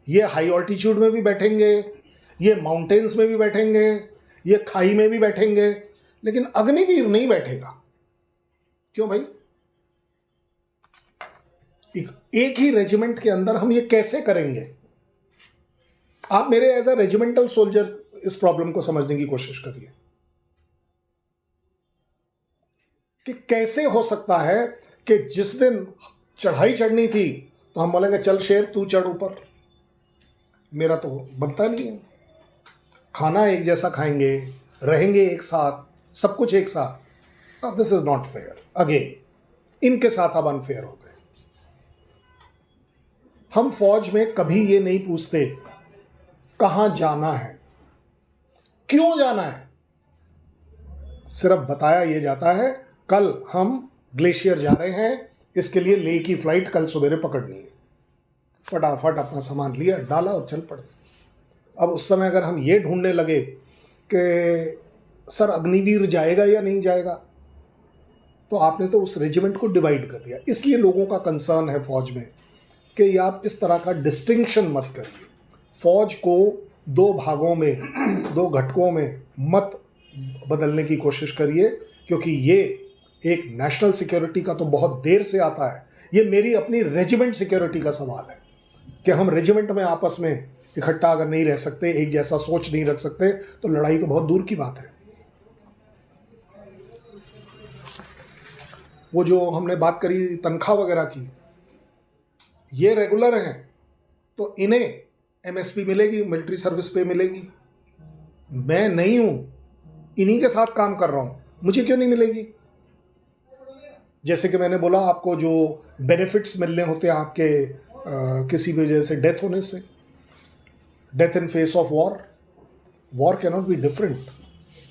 ये हाई ऑल्टीट्यूड में भी बैठेंगे, ये माउंटेन्स में भी बैठेंगे, ये खाई में भी बैठेंगे, लेकिन अग्निवीर नहीं बैठेगा। क्यों भाई? एक ही रेजिमेंट के अंदर हम ये कैसे करेंगे? आप मेरे एज अ रेजिमेंटल सोल्जर इस प्रॉब्लम को समझने की कोशिश करिए कि कैसे हो सकता है कि जिस दिन चढ़ाई चढ़नी थी तो हम बोलेंगे चल शेर तू चढ़ ऊपर, मेरा तो बनता नहीं है। खाना एक जैसा खाएंगे, रहेंगे एक साथ, सब कुछ एक साथ। This is not fair. Again इनके साथ अब अनफेयर हो गए। हम फौज में कभी ये नहीं पूछते कहां जाना है, क्यों जाना है, सिर्फ बताया ये जाता है कल हम ग्लेशियर जा रहे हैं, इसके लिए ले की फ्लाइट कल सवेरे पकड़नी है। फटाफट अपना सामान लिया, डाला और चल पड़े। अब उस समय अगर हम ये ढूंढने लगे कि सर अग्निवीर जाएगा या नहीं जाएगा, तो आपने तो उस रेजिमेंट को डिवाइड कर दिया। इसलिए लोगों का कंसर्न है फौज में कि आप इस तरह का डिस्टिंक्शन मत करिए। फौज को दो भागों में, दो घटकों में मत बदलने की कोशिश करिए, क्योंकि ये एक नेशनल सिक्योरिटी का तो बहुत देर से आता है। ये मेरी अपनी रेजिमेंट सिक्योरिटी का सवाल है कि हम रेजिमेंट में आपस में इकट्ठा अगर नहीं रह सकते, एक जैसा सोच नहीं रख सकते, तो लड़ाई तो बहुत दूर की बात है। वो जो हमने बात करी तनख्वाह वगैरह की, ये रेगुलर हैं तो इन्हें एमएसपी मिलेगी, मिलिट्री सर्विस पे मिलेगी। मैं नहीं हूं, इन्हीं के साथ काम कर रहा हूं, मुझे क्यों नहीं मिलेगी? जैसे कि मैंने बोला आपको जो बेनिफिट्स मिलने होते हैं आपके किसी भी वजह से डेथ होने से, death in face of war can not be different.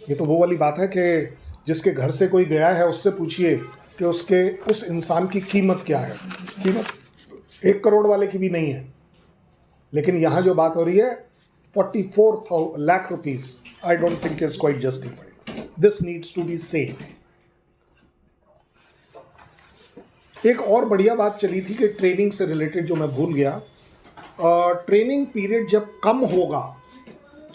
ये तो वो वाली बात है कि जिसके घर से कोई गया है उससे पूछिए कि उसके उस इंसान की कीमत क्या है। कीमत 1 करोड़ वाले की भी नहीं है। लेकिन यहाँ जो बात हो रही है 44 lakh rupees, I don't think is quite justified. This needs to be same. एक और बढ़िया बात चली थी कि ट्रेनिंग से रिलेटेड, जो मैं भूल गया। ट्रेनिंग पीरियड जब कम होगा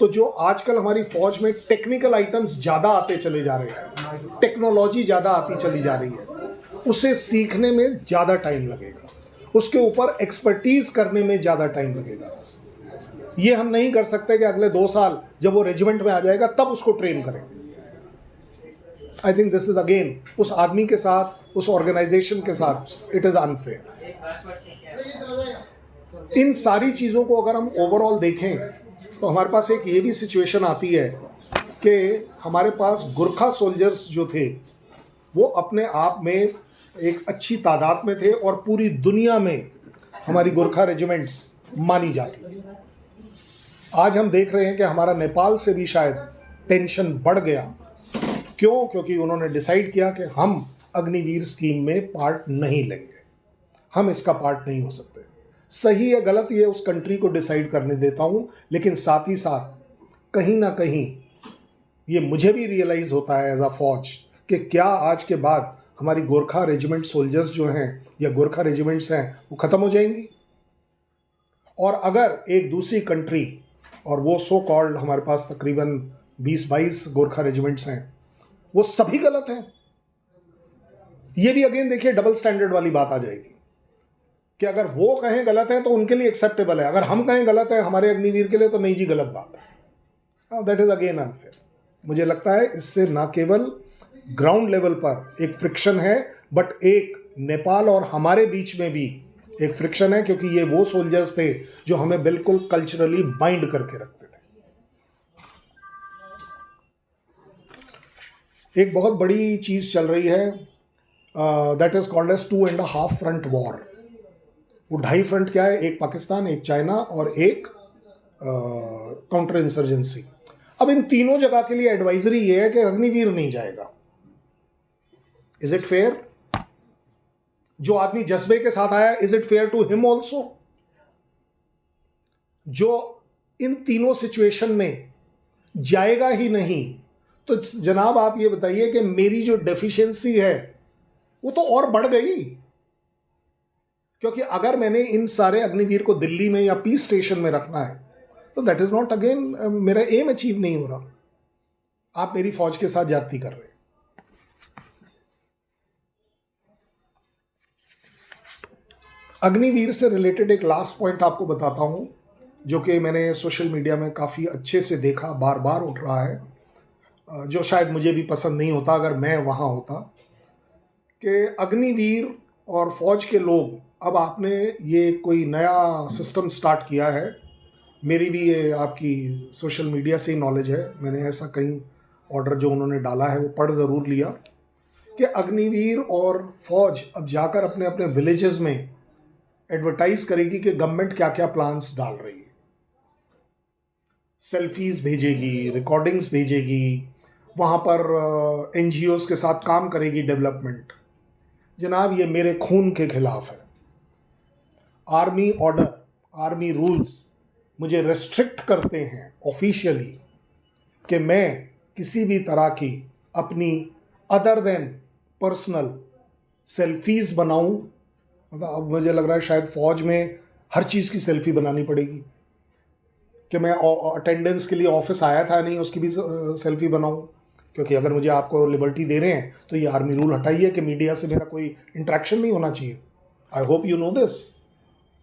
तो जो आजकल हमारी फौज में टेक्निकल आइटम्स ज़्यादा आते चले जा रहे हैं, टेक्नोलॉजी ज़्यादा आती चली जा रही है, उसे सीखने में ज़्यादा टाइम लगेगा, उसके ऊपर एक्सपर्टीज़ करने में ज़्यादा टाइम लगेगा। ये हम नहीं कर सकते कि अगले 2 साल जब वो रेजिमेंट में आ जाएगा तब उसको ट्रेन करेंगे। I think this is again उस आदमी के साथ, उस ऑर्गेनाइजेशन के साथ इट इज़ अनफेयर। इन सारी चीज़ों को अगर हम ओवरऑल देखें तो हमारे पास एक ये भी सिचुएशन आती है कि हमारे पास गुरखा सोल्जर्स जो थे वो अपने आप में एक अच्छी तादाद में थे और पूरी दुनिया में हमारी गुरखा रेजिमेंट्स मानी जाती थी। आज हम देख रहे हैं कि हमारा नेपाल से भी शायद टेंशन बढ़ गया। क्यों? क्योंकि उन्होंने डिसाइड किया कि हम अग्निवीर स्कीम में पार्ट नहीं लेंगे, हम इसका पार्ट नहीं हो सकते। सही है गलत ये उस कंट्री को डिसाइड करने देता हूँ, लेकिन साथ ही साथ कहीं ना कहीं ये मुझे भी रियलाइज़ होता है एज अ फौज कि क्या आज के बाद हमारी गोरखा रेजिमेंट सोल्जर्स जो हैं या गोरखा रेजिमेंट्स हैं वो ख़त्म हो जाएंगी। और अगर एक दूसरी कंट्री, और वो सो कॉल्ड हमारे पास तकरीबन 20-22 गोरखा रेजिमेंट्स हैं, वो सभी गलत हैं। ये भी अगेन देखिए डबल स्टैंडर्ड वाली बात आ जाएगी कि अगर वो कहें गलत है तो उनके लिए एक्सेप्टेबल है, अगर हम कहें गलत है हमारे अग्निवीर के लिए तो नहीं जी गलत बात है। That is again unfair. मुझे लगता है इससे ना केवल ग्राउंड लेवल पर एक फ्रिक्शन है, बट एक नेपाल और हमारे बीच में भी एक फ्रिक्शन है, क्योंकि ये वो सोल्जर्स थे जो हमें बिल्कुल कल्चरली बाइंड करके रखते थे। एक बहुत बड़ी चीज़ चल रही है, that is called as 2.5 front war. वो 2.5 फ्रंट क्या है? एक पाकिस्तान, एक चाइना और एक काउंटर इंसर्जेंसी। अब इन तीनों जगह के लिए एडवाइजरी ये है कि अग्निवीर नहीं जाएगा। Is it fair? जो आदमी जज्बे के साथ आया, is it fair to him also? जो इन तीनों सिचुएशन में जाएगा ही नहीं, तो जनाब आप ये बताइए कि मेरी जो डेफिशिएंसी है वो तो और बढ़ गई। क्योंकि अगर मैंने इन सारे अग्निवीर को दिल्ली में या पीस स्टेशन में रखना है तो दैट इज नॉट अगेन मेरा एम अचीव नहीं हो रहा। आप मेरी फौज के साथ ज्यादती कर रहे हैं। अग्निवीर से रिलेटेड एक लास्ट पॉइंट आपको बताता हूं, जो कि मैंने सोशल मीडिया में काफ़ी अच्छे से देखा, बार बार उठ रहा है, जो शायद मुझे भी पसंद नहीं होता अगर मैं वहाँ होता, कि अग्निवीर और फौज के लोग, अब आपने ये कोई नया सिस्टम स्टार्ट किया है, मेरी भी ये आपकी सोशल मीडिया से ही नॉलेज है, मैंने ऐसा कहीं ऑर्डर जो उन्होंने डाला है वो पढ़ ज़रूर लिया, कि अग्निवीर और फौज अब जाकर अपने अपने विलेजेस में एडवर्टाइज करेगी कि गवर्नमेंट क्या क्या प्लान्स डाल रही है। सेल्फीज भेजेगी, रिकॉर्डिंग्स भेजेगी, वहाँ पर एनजीओज के साथ काम करेगी डेवलपमेंट। जनाब ये मेरे खून के खिलाफ है। आर्मी ऑर्डर, आर्मी रूल्स मुझे रेस्ट्रिक्ट करते हैं ऑफिशियली कि मैं किसी भी तरह की अपनी अदर देन पर्सनल सेल्फीज बनाऊं। मतलब अब मुझे लग रहा है शायद फौज में हर चीज़ की सेल्फी बनानी पड़ेगी, कि मैं अटेंडेंस के लिए ऑफिस आया था नहीं उसकी भी सेल्फी बनाऊं। क्योंकि अगर मुझे आपको लिबर्टी दे रहे हैं तो ये आर्मी रूल हटाइए कि मीडिया से मेरा कोई इंटरेक्शन नहीं होना चाहिए। I hope you know this.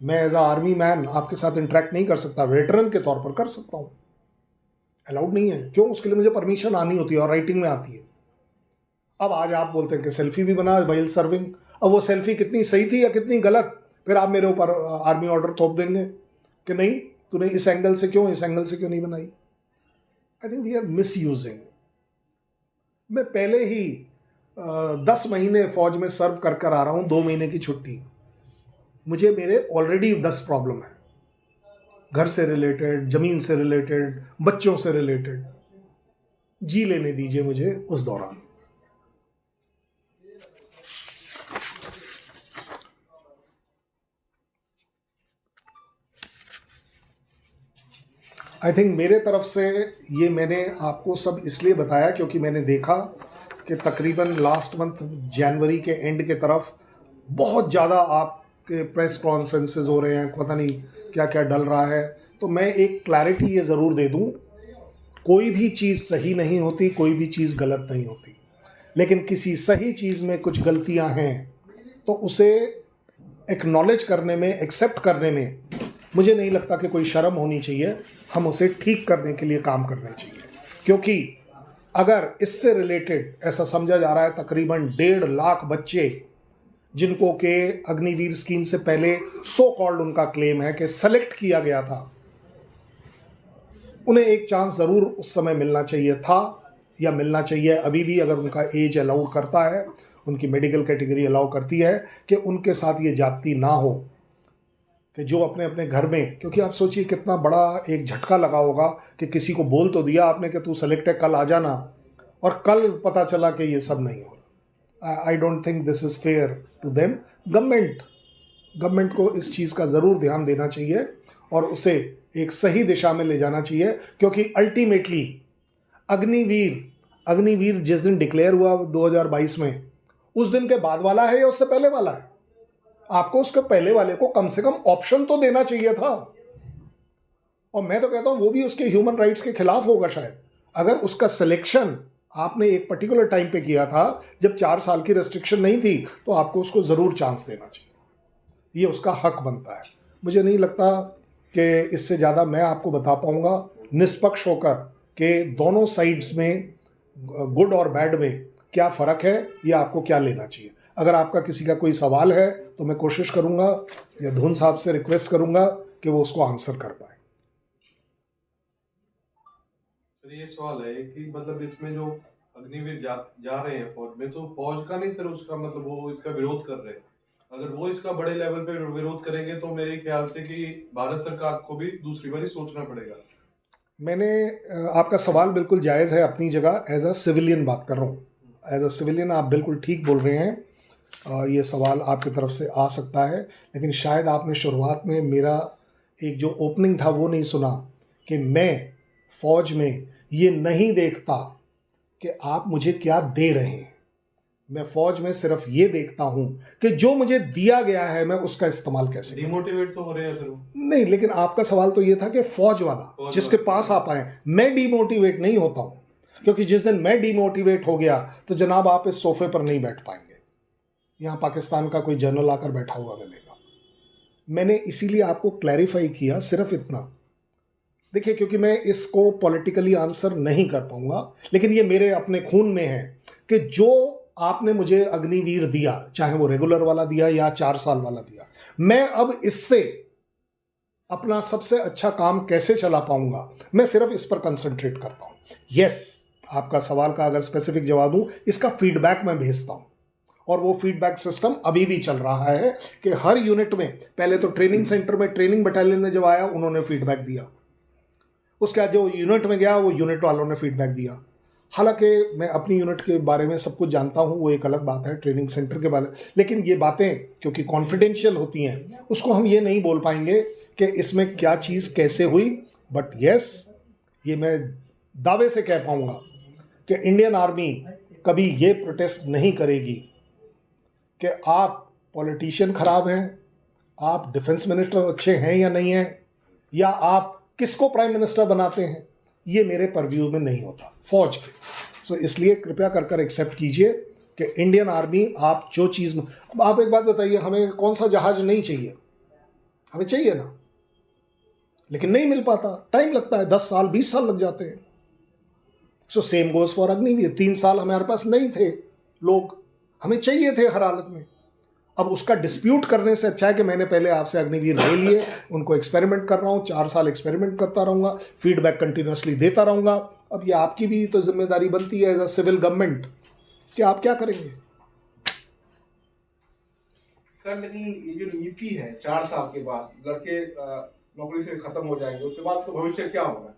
मैं एज अ आर्मी मैन आपके साथ इंटरेक्ट नहीं कर सकता, वेटरन के तौर पर कर सकता हूँ, अलाउड नहीं है। क्यों? उसके लिए मुझे परमिशन आनी होती है और राइटिंग में आती है। अब आज आप बोलते हैं कि सेल्फी भी बना वाइल सर्विंग। अब वो सेल्फी कितनी सही थी या कितनी गलत, फिर आप मेरे ऊपर आर्मी ऑर्डर थोप देंगे कि नहीं तूने इस एंगल से क्यों, इस एंगल से क्यों नहीं बनाई। I think we are misusing. मैं पहले ही 10 महीने फौज में सर्व कर कर आ रहा हूँ, 2 महीने की छुट्टी। मुझे मेरे ऑलरेडी 10 प्रॉब्लम है, घर से रिलेटेड, ज़मीन से रिलेटेड, बच्चों से रिलेटेड। जी लेने दीजिए मुझे उस दौरान। आई थिंक मेरे तरफ से ये मैंने आपको सब इसलिए बताया क्योंकि मैंने देखा कि तकरीबन लास्ट मंथ जनवरी के एंड के तरफ बहुत ज़्यादा आपके प्रेस कॉन्फ्रेंसेस हो रहे हैं, पता नहीं क्या क्या डल रहा है। तो मैं एक क्लैरिटी ये ज़रूर दे दूं, कोई भी चीज़ सही नहीं होती, कोई भी चीज़ गलत नहीं होती, लेकिन किसी सही चीज़ में कुछ गलतियां हैं तो उसे एक्नॉलेज करने में, एक्सेप्ट करने में मुझे नहीं लगता कि कोई शर्म होनी चाहिए। हम उसे ठीक करने के लिए काम करने चाहिए, क्योंकि अगर इससे रिलेटेड ऐसा समझा जा रहा है तकरीबन 1.5 लाख बच्चे जिनको के अग्निवीर स्कीम से पहले सो कॉल्ड उनका क्लेम है कि सेलेक्ट किया गया था, उन्हें एक चांस ज़रूर उस समय मिलना चाहिए था या मिलना चाहिए अभी भी, अगर उनका एज अलाउड करता है, उनकी मेडिकल कैटेगरी अलाउ करती है कि उनके साथ ये जाति ना हो, कि जो अपने अपने घर में, क्योंकि आप सोचिए कितना बड़ा एक झटका लगा होगा कि किसी को बोल तो दिया आपने कि तू सेलेक्ट है, कल आ जाना, और कल पता चला कि ये सब नहीं हो रहा। I don't think this is fair to them. Government को इस चीज़ का ज़रूर ध्यान देना चाहिए और उसे एक सही दिशा में ले जाना चाहिए, क्योंकि अल्टीमेटली अग्निवीर जिस दिन डिक्लेयर हुआ 2022 में, उस दिन के बाद वाला है या उससे पहले वाला है? आपको उसके पहले वाले को कम से कम ऑप्शन तो देना चाहिए था। और मैं तो कहता हूं वो भी उसके ह्यूमन राइट्स के खिलाफ होगा शायद, अगर उसका सिलेक्शन आपने एक पर्टिकुलर टाइम पे किया था जब 4 साल की रेस्ट्रिक्शन नहीं थी, तो आपको उसको ज़रूर चांस देना चाहिए, ये उसका हक बनता है। मुझे नहीं लगता कि इससे ज़्यादा मैं आपको बता पाऊँगा निष्पक्ष होकर कि दोनों साइड्स में गुड और बैड में क्या फ़र्क है या आपको क्या लेना चाहिए। अगर आपका किसी का कोई सवाल है तो मैं कोशिश करूँगा या धुन साहब से रिक्वेस्ट करूँगा कि वो उसको आंसर कर पाए। सर ये सवाल है कि मतलब इसमें जो अग्निवीर जा रहे हैं फौज में, तो फौज का नहीं सर, उसका मतलब वो इसका विरोध कर रहे हैं। अगर वो इसका बड़े लेवल पे विरोध करेंगे तो मेरे ख्याल से कि भारत सरकार को भी दूसरी बार सोचना पड़ेगा। मैंने आपका सवाल बिल्कुल जायज़ है अपनी जगह, एज अ सिविलियन बात कर रहा हूँ। एज अ सिविलियन आप बिल्कुल ठीक बोल रहे हैं, ये सवाल आपकी तरफ से आ सकता है, लेकिन शायद आपने शुरुआत में मेरा एक जो ओपनिंग था वो नहीं सुना कि मैं फ़ौज में ये नहीं देखता कि आप मुझे क्या दे रहे हैं। मैं फ़ौज में सिर्फ ये देखता हूं कि जो मुझे दिया गया है मैं उसका इस्तेमाल कैसे करूं। डिमोटिवेट तो हो रहे हैं सर वो। नहीं, लेकिन आपका सवाल तो ये था कि फ़ौज वाला जिसके पास आप आए, मैं डिमोटिवेट नहीं होता हूं, क्योंकि जिस दिन मैं डिमोटिवेट हो गया तो जनाब आप इस सोफे पर नहीं बैठ पाएंगे, यहाँ पाकिस्तान का कोई जनरल आकर बैठा हुआ मिलेगा। मैंने इसीलिए आपको क्लैरिफाई किया सिर्फ इतना। देखिए, क्योंकि मैं इसको पॉलिटिकली आंसर नहीं कर पाऊंगा, लेकिन ये मेरे अपने खून में है कि जो आपने मुझे अग्निवीर दिया, चाहे वो रेगुलर वाला दिया या 4 साल वाला दिया, मैं अब इससे अपना सबसे अच्छा काम कैसे चला पाऊंगा, मैं सिर्फ इस पर कंसंट्रेट करता हूं। यस, आपका सवाल का अगर स्पेसिफिक जवाब दूं, इसका फीडबैक मैं भेजता हूं, और वो फीडबैक सिस्टम अभी भी चल रहा है कि हर यूनिट में, पहले तो ट्रेनिंग सेंटर में ट्रेनिंग बटालियन में जब आया उन्होंने फीडबैक दिया, उसके बाद जो यूनिट में गया वो यूनिट वालों ने फीडबैक दिया। हालांकि मैं अपनी यूनिट के बारे में सब कुछ जानता हूँ, वो एक अलग बात है, ट्रेनिंग सेंटर के बारे में, लेकिन ये बातें क्योंकि कॉन्फिडेंशियल होती हैं उसको हम ये नहीं बोल पाएंगे कि इसमें क्या चीज़ कैसे हुई। बट यस, ये मैं दावे से कह पाऊँगा कि इंडियन आर्मी कभी ये प्रोटेस्ट नहीं करेगी कि आप पॉलिटिशियन खराब हैं, आप डिफेंस मिनिस्टर अच्छे हैं या नहीं हैं, या आप किसको प्राइम मिनिस्टर बनाते हैं। ये मेरे परव्यू में नहीं होता फौज के। सो इसलिए कृपया कर कर एक्सेप्ट कीजिए कि इंडियन आर्मी, आप जो चीज़, अब आप एक बात बताइए, हमें कौन सा जहाज नहीं चाहिए? हमें चाहिए ना, लेकिन नहीं मिल पाता, टाइम लगता है, 10 साल 20 साल लग जाते हैं। So same goes for Agniveer. 3 साल हमारे पास नहीं थे लोग, हमें चाहिए थे हर हालत में। अब उसका डिस्प्यूट करने से अच्छा है कि मैंने पहले आपसे अग्निवीर ले लिए, उनको एक्सपेरिमेंट कर रहा हूँ, 4 साल एक्सपेरिमेंट करता रहूँगा, फीडबैक कंटिन्यूसली देता रहूँगा। अब ये आपकी भी तो जिम्मेदारी बनती है एज अ सिविल गवर्नमेंट कि आप क्या करेंगे। सर लेकिन ये जो नीति है 4 साल के बाद लड़के नौकरी से खत्म हो जाएंगे, उसके बाद तो भविष्य क्या होगा?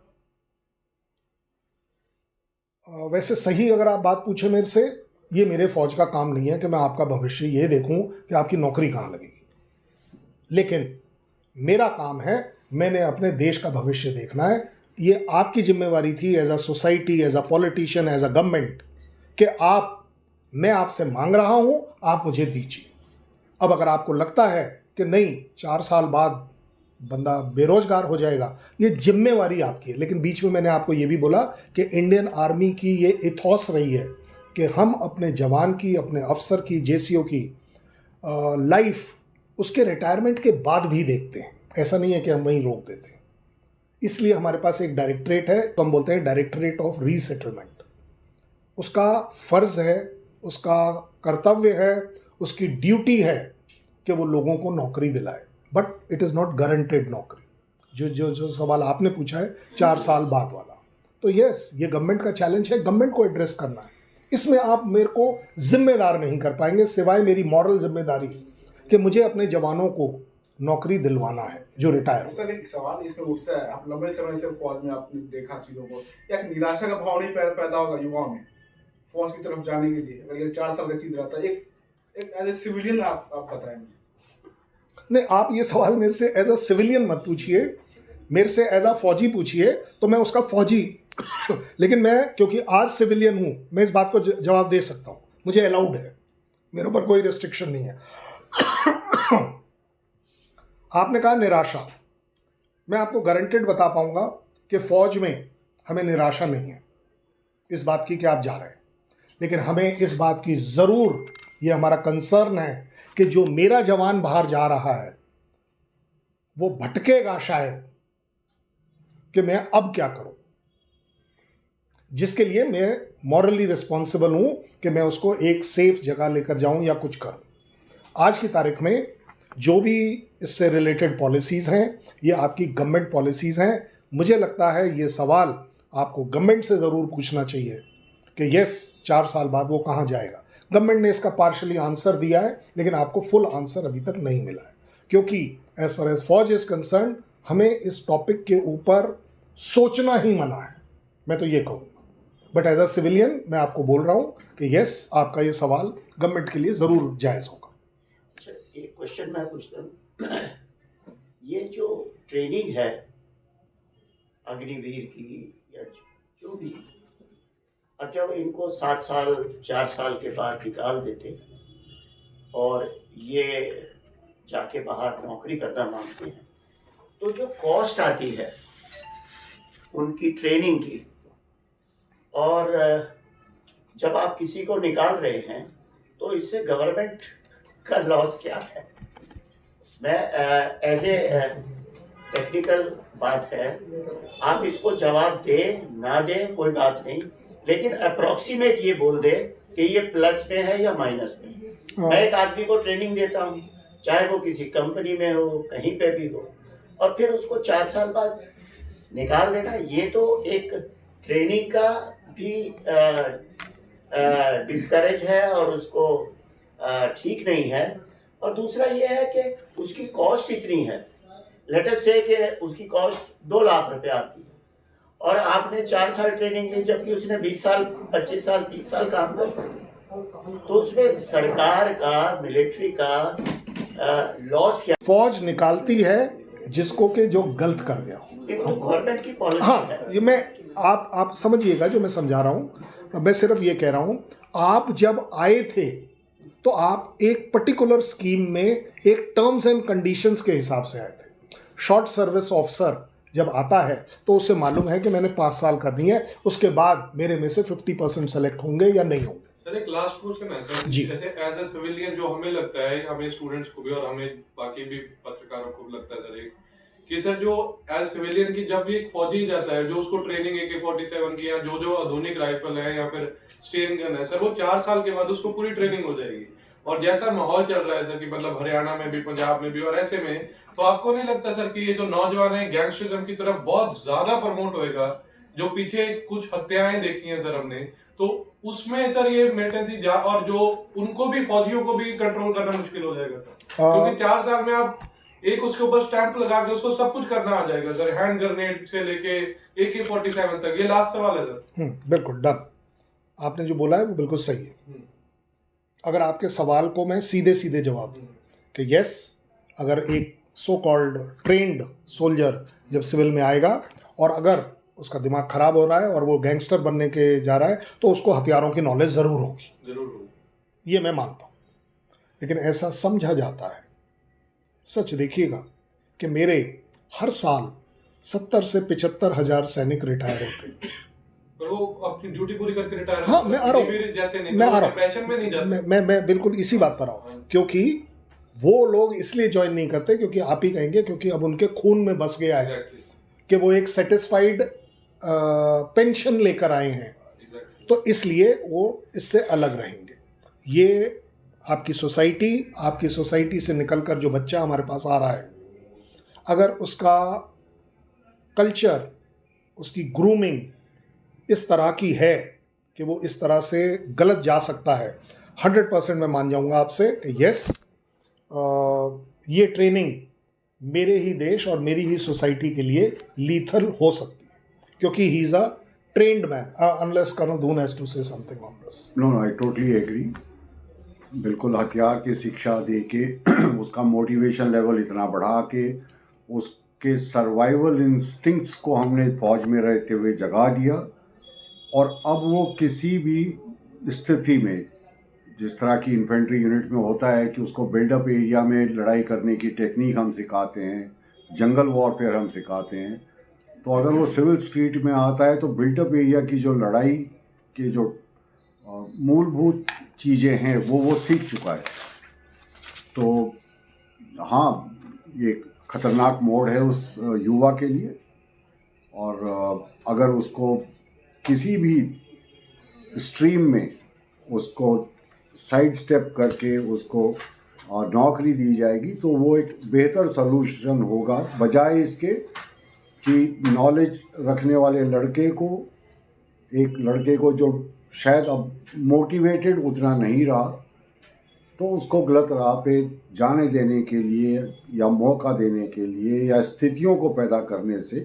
वैसे सही अगर आप बात पूछे मेरे से, ये मेरे फौज का काम नहीं है कि मैं आपका भविष्य ये देखूं कि आपकी नौकरी कहाँ लगेगी, लेकिन मेरा काम है, मैंने अपने देश का भविष्य देखना है। ये आपकी जिम्मेवारी थी as a society, as a politician, as a government कि मैं आपसे मांग रहा हूं, आप मुझे दीजिए। अब अगर आपको लगता है कि नहीं 4 साल बाद बंदा बेरोजगार हो जाएगा, ये जिम्मेवारी आपकी है। लेकिन बीच में मैंने आपको ये भी बोला कि इंडियन आर्मी की ये इथॉस रही है कि हम अपने जवान की, अपने अफसर की, जेसीओ की लाइफ उसके रिटायरमेंट के बाद भी देखते हैं। ऐसा नहीं है कि हम वहीं रोक देते हैं। इसलिए हमारे पास एक डायरेक्टरेट है, तो हम बोलते हैं डायरेक्टरेट ऑफ रीसेटलमेंट। उसका फर्ज है, उसका कर्तव्य है, उसकी ड्यूटी है कि वो लोगों को नौकरी दिलाए, but it is not guaranteed नौकरी। जो जो जो सवाल आपने पूछा है 4 साल बाद वाला, तो यस, ये गवर्नमेंट का चैलेंज है, गवर्नमेंट को एड्रेस करना है। इसमें आप मेरे को जिम्मेदार नहीं कर पाएंगे, सिवाय मेरी मॉरल जिम्मेदारी कि मुझे अपने जवानों को नौकरी दिलवाना है जो रिटायर हो। सर एक सवाल इसमें उठता है, आप लंबे समय से फौज में आपने देखा चीजों को, या एक निराशा का भाव नहीं पैदा होगा युवाओं में फौज की तरफ जाने के लिए, अगर ये 4 साल का चीज रहता है? एक एज ए सिविलियन आप बताएं मुझे। नहीं, आप ये सवाल मेरे से एज अ सिविलियन मत पूछिए, मेरे से एज अ फौजी पूछिए तो मैं उसका फौजी लेकिन मैं क्योंकि आज सिविलियन हूं, मैं इस बात को जवाब दे सकता हूं, मुझे अलाउड है, मेरे ऊपर कोई रिस्ट्रिक्शन नहीं है। आपने कहा निराशा, मैं आपको गारंटेड बता पाऊंगा कि फौज में हमें निराशा नहीं है इस बात की कि आप जा रहे हैं, लेकिन हमें इस बात की ज़रूर, ये हमारा कंसर्न है कि जो मेरा जवान बाहर जा रहा है वो भटकेगा शायद, कि मैं अब क्या करूं, जिसके लिए मैं मॉरली रिस्पॉन्सिबल हूं कि मैं उसको एक सेफ जगह लेकर जाऊं या कुछ करूं। आज की तारीख में जो भी इससे रिलेटेड पॉलिसीज़ हैं, ये आपकी गवर्नमेंट पॉलिसीज़ हैं। मुझे लगता है ये सवाल आपको गवर्नमेंट से ज़रूर पूछना चाहिए कि यस, 4 साल बाद वो कहाँ जाएगा। गवर्नमेंट ने इसका पार्शली आंसर दिया है, लेकिन आपको फुल आंसर अभी तक नहीं मिला है, क्योंकि एज फार एज फौज इज़ कंसर्न हमें इस टॉपिक के ऊपर सोचना ही मना है, मैं तो ये कहूँगा। बट एज अ सिविलियन मैं आपको बोल रहा हूँ कि यस, आपका ये सवाल गवर्नमेंट के लिए ज़रूर जायज़ होगा। अच्छा, एक क्वेश्चन मैं पूछता हूँ, ये जो ट्रेनिंग है अग्निवीर की या जो भी, और जब इनको 7 साल 4 साल के बाद निकाल देते और ये जाके बाहर नौकरी करना मांगते हैं, तो जो कॉस्ट आती है उनकी ट्रेनिंग की, और जब आप किसी को निकाल रहे हैं तो इससे गवर्नमेंट का लॉस क्या है? मैं एज ए टेक्निकल बात है, आप इसको जवाब दें ना दें कोई बात नहीं, लेकिन अप्रॉक्सीमेट ये बोल दे कि ये प्लस में है या माइनस में। मैं एक आदमी को ट्रेनिंग देता हूँ, चाहे वो किसी कंपनी में हो, कहीं पे भी हो, और फिर उसको 4 साल बाद निकाल देना, ये तो एक ट्रेनिंग का भी डिस्करेज है और उसको ठीक नहीं है। और दूसरा ये है कि उसकी कॉस्ट इतनी है, लेट अस से कि उसकी कॉस्ट 2 लाख रुपए आती है और आपने 4 साल ट्रेनिंग ली, जबकि उसने 20 साल 25 साल 30 साल काम कर, तो उसमें सरकार का, मिलिट्री का लॉस क्या? फौज निकालती है जिसको कि जो गलत कर गया हो। एक तो गवर्नमेंट की पॉलिसी हाँ, है। ये मैं आप समझिएगा जो मैं समझा रहा हूँ। मैं सिर्फ ये कह रहा हूँ, आप जब आए थे तो आप एक पर्टिकुलर स्कीम में एक टर्म्स एंड कंडीशंस के हिसाब से आए थे। शॉर्ट सर्विस ऑफिसर जब आता है तो उसे मालूम है कि मैंने 5 साल करनी है, उसके बाद मेरे में से 50% सेलेक्ट होंगे या नहीं होंगे। सर एक लास्ट क्वेश्चन है सर, जी। जैसे एज अ सिविलियन जो हमें लगता है, हमें स्टूडेंट्स को भी और हमें बाकी भी पत्रकारों को भी लगता है सर, एक कि सर जो एज सिविलियन की जब भी एक फौजी जाता है, जो उसको ट्रेनिंग AK-47 की या जो आधुनिक राइफल है या फिर स्टेन गन है सर, वो 4 साल के बाद उसको पूरी ट्रेनिंग हो जाएगी। और जैसा माहौल चल रहा है सर कि मतलब हरियाणा में भी, पंजाब में भी, और ऐसे में तो आपको नहीं लगता सर कि ये जो नौजवान है गैंगस्टरिज्म की तरफ बहुत ज्यादा प्रमोट होएगा? जो पीछे कुछ हत्याएं देखी हैं सर हमने, तो उसमें सर ये मेंटेनेंसी और जो उनको भी, फौजियों को भी कंट्रोल करना मुश्किल हो जाएगा सर, क्योंकि 4 साल में आप एक उसके ऊपर स्टैंप लगा के उसको सब कुछ करना आ जाएगा सर, हैंड ग्रेनेड से लेके AK-47 तक। ये लास्ट सवाल है सर। बिल्कुल डन, आपने जो बोला है वो बिल्कुल सही है। अगर आपके सवाल को मैं सीधे सीधे जवाब दूं कि यस, अगर एक सो कॉल्ड ट्रेंड सोल्जर जब सिविल में आएगा और अगर उसका दिमाग खराब हो रहा है और वो गैंगस्टर बनने के जा रहा है, तो उसको हथियारों की नॉलेज ज़रूर होगी, ये मैं मानता हूँ। लेकिन ऐसा समझा जाता है, सच देखिएगा कि मेरे हर साल 70 से 75 हज़ार सैनिक रिटायर होते हैं। पर वो अपनी ड्यूटी पूरी करके रिटायर, हाँ, मैं आ रहा हूँ, मैं आ रहा हूँ, मैं बिल्कुल इसी बात पर आऊँ, क्योंकि वो लोग इसलिए ज्वाइन नहीं करते क्योंकि आप ही कहेंगे क्योंकि अब उनके खून में बस गया है कि वो एक सेटिस्फाइड पेंशन लेकर आए हैं, तो इसलिए वो इससे अलग रहेंगे। ये आपकी सोसाइटी से निकलकर जो बच्चा हमारे पास आ रहा है, अगर उसका कल्चर, उसकी ग्रूमिंग इस तरह की है कि वो इस तरह से गलत जा सकता है, 100% मैं मान जाऊंगा आपसे कि यस, ये ट्रेनिंग मेरे ही देश और मेरी ही सोसाइटी के लिए लीथल हो सकती है, क्योंकि he is a trained man, unless colonel Dhoon has to say something on this. No, I totally agree. बिल्कुल हथियार की शिक्षा दे के उसका मोटिवेशन लेवल इतना बढ़ा के उसके सर्वाइवल इंस्टिंक्ट्स को हमने फौज में रहते हुए जगा दिया, और अब वो किसी भी स्थिति में, जिस तरह की इन्फेंट्री यूनिट में होता है कि उसको बिल्डअप एरिया में लड़ाई करने की टेक्निक हम सिखाते हैं, जंगल वॉरफेयर हम सिखाते हैं, तो अगर वो सिविल स्ट्रीट में आता है तो बिल्डअप एरिया की जो लड़ाई की जो मूलभूत चीज़ें हैं वो सीख चुका है। तो हाँ, ये खतरनाक मोड़ है उस युवा के लिए, और अगर उसको किसी भी स्ट्रीम में उसको साइड स्टेप करके उसको नौकरी दी जाएगी तो वो एक बेहतर सलूशन होगा, बजाय इसके कि नॉलेज रखने वाले लड़के को जो शायद अब मोटिवेटेड उतना नहीं रहा, तो उसको गलत राह पे जाने देने के लिए या मौका देने के लिए या स्थितियों को पैदा करने से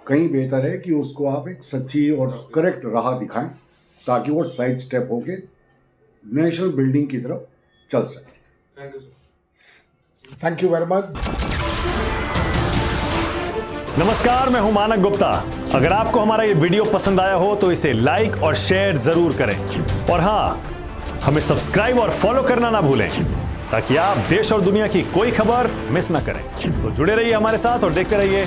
कहीं बेहतर है कि उसको आप एक सच्ची और करेक्ट राह दिखाएं, ताकि वो साइड स्टेप होके नेशनल बिल्डिंग की तरफ चल सके। Thank you sir. Thank you very much. नमस्कार, मैं हूं मानक गुप्ता। अगर आपको हमारा ये वीडियो पसंद आया हो तो इसे लाइक और शेयर जरूर करें, और हां, हमें सब्सक्राइब और फॉलो करना ना भूलें, ताकि आप देश और दुनिया की कोई खबर मिस ना करें। तो जुड़े रहिए हमारे साथ और देखते रहिए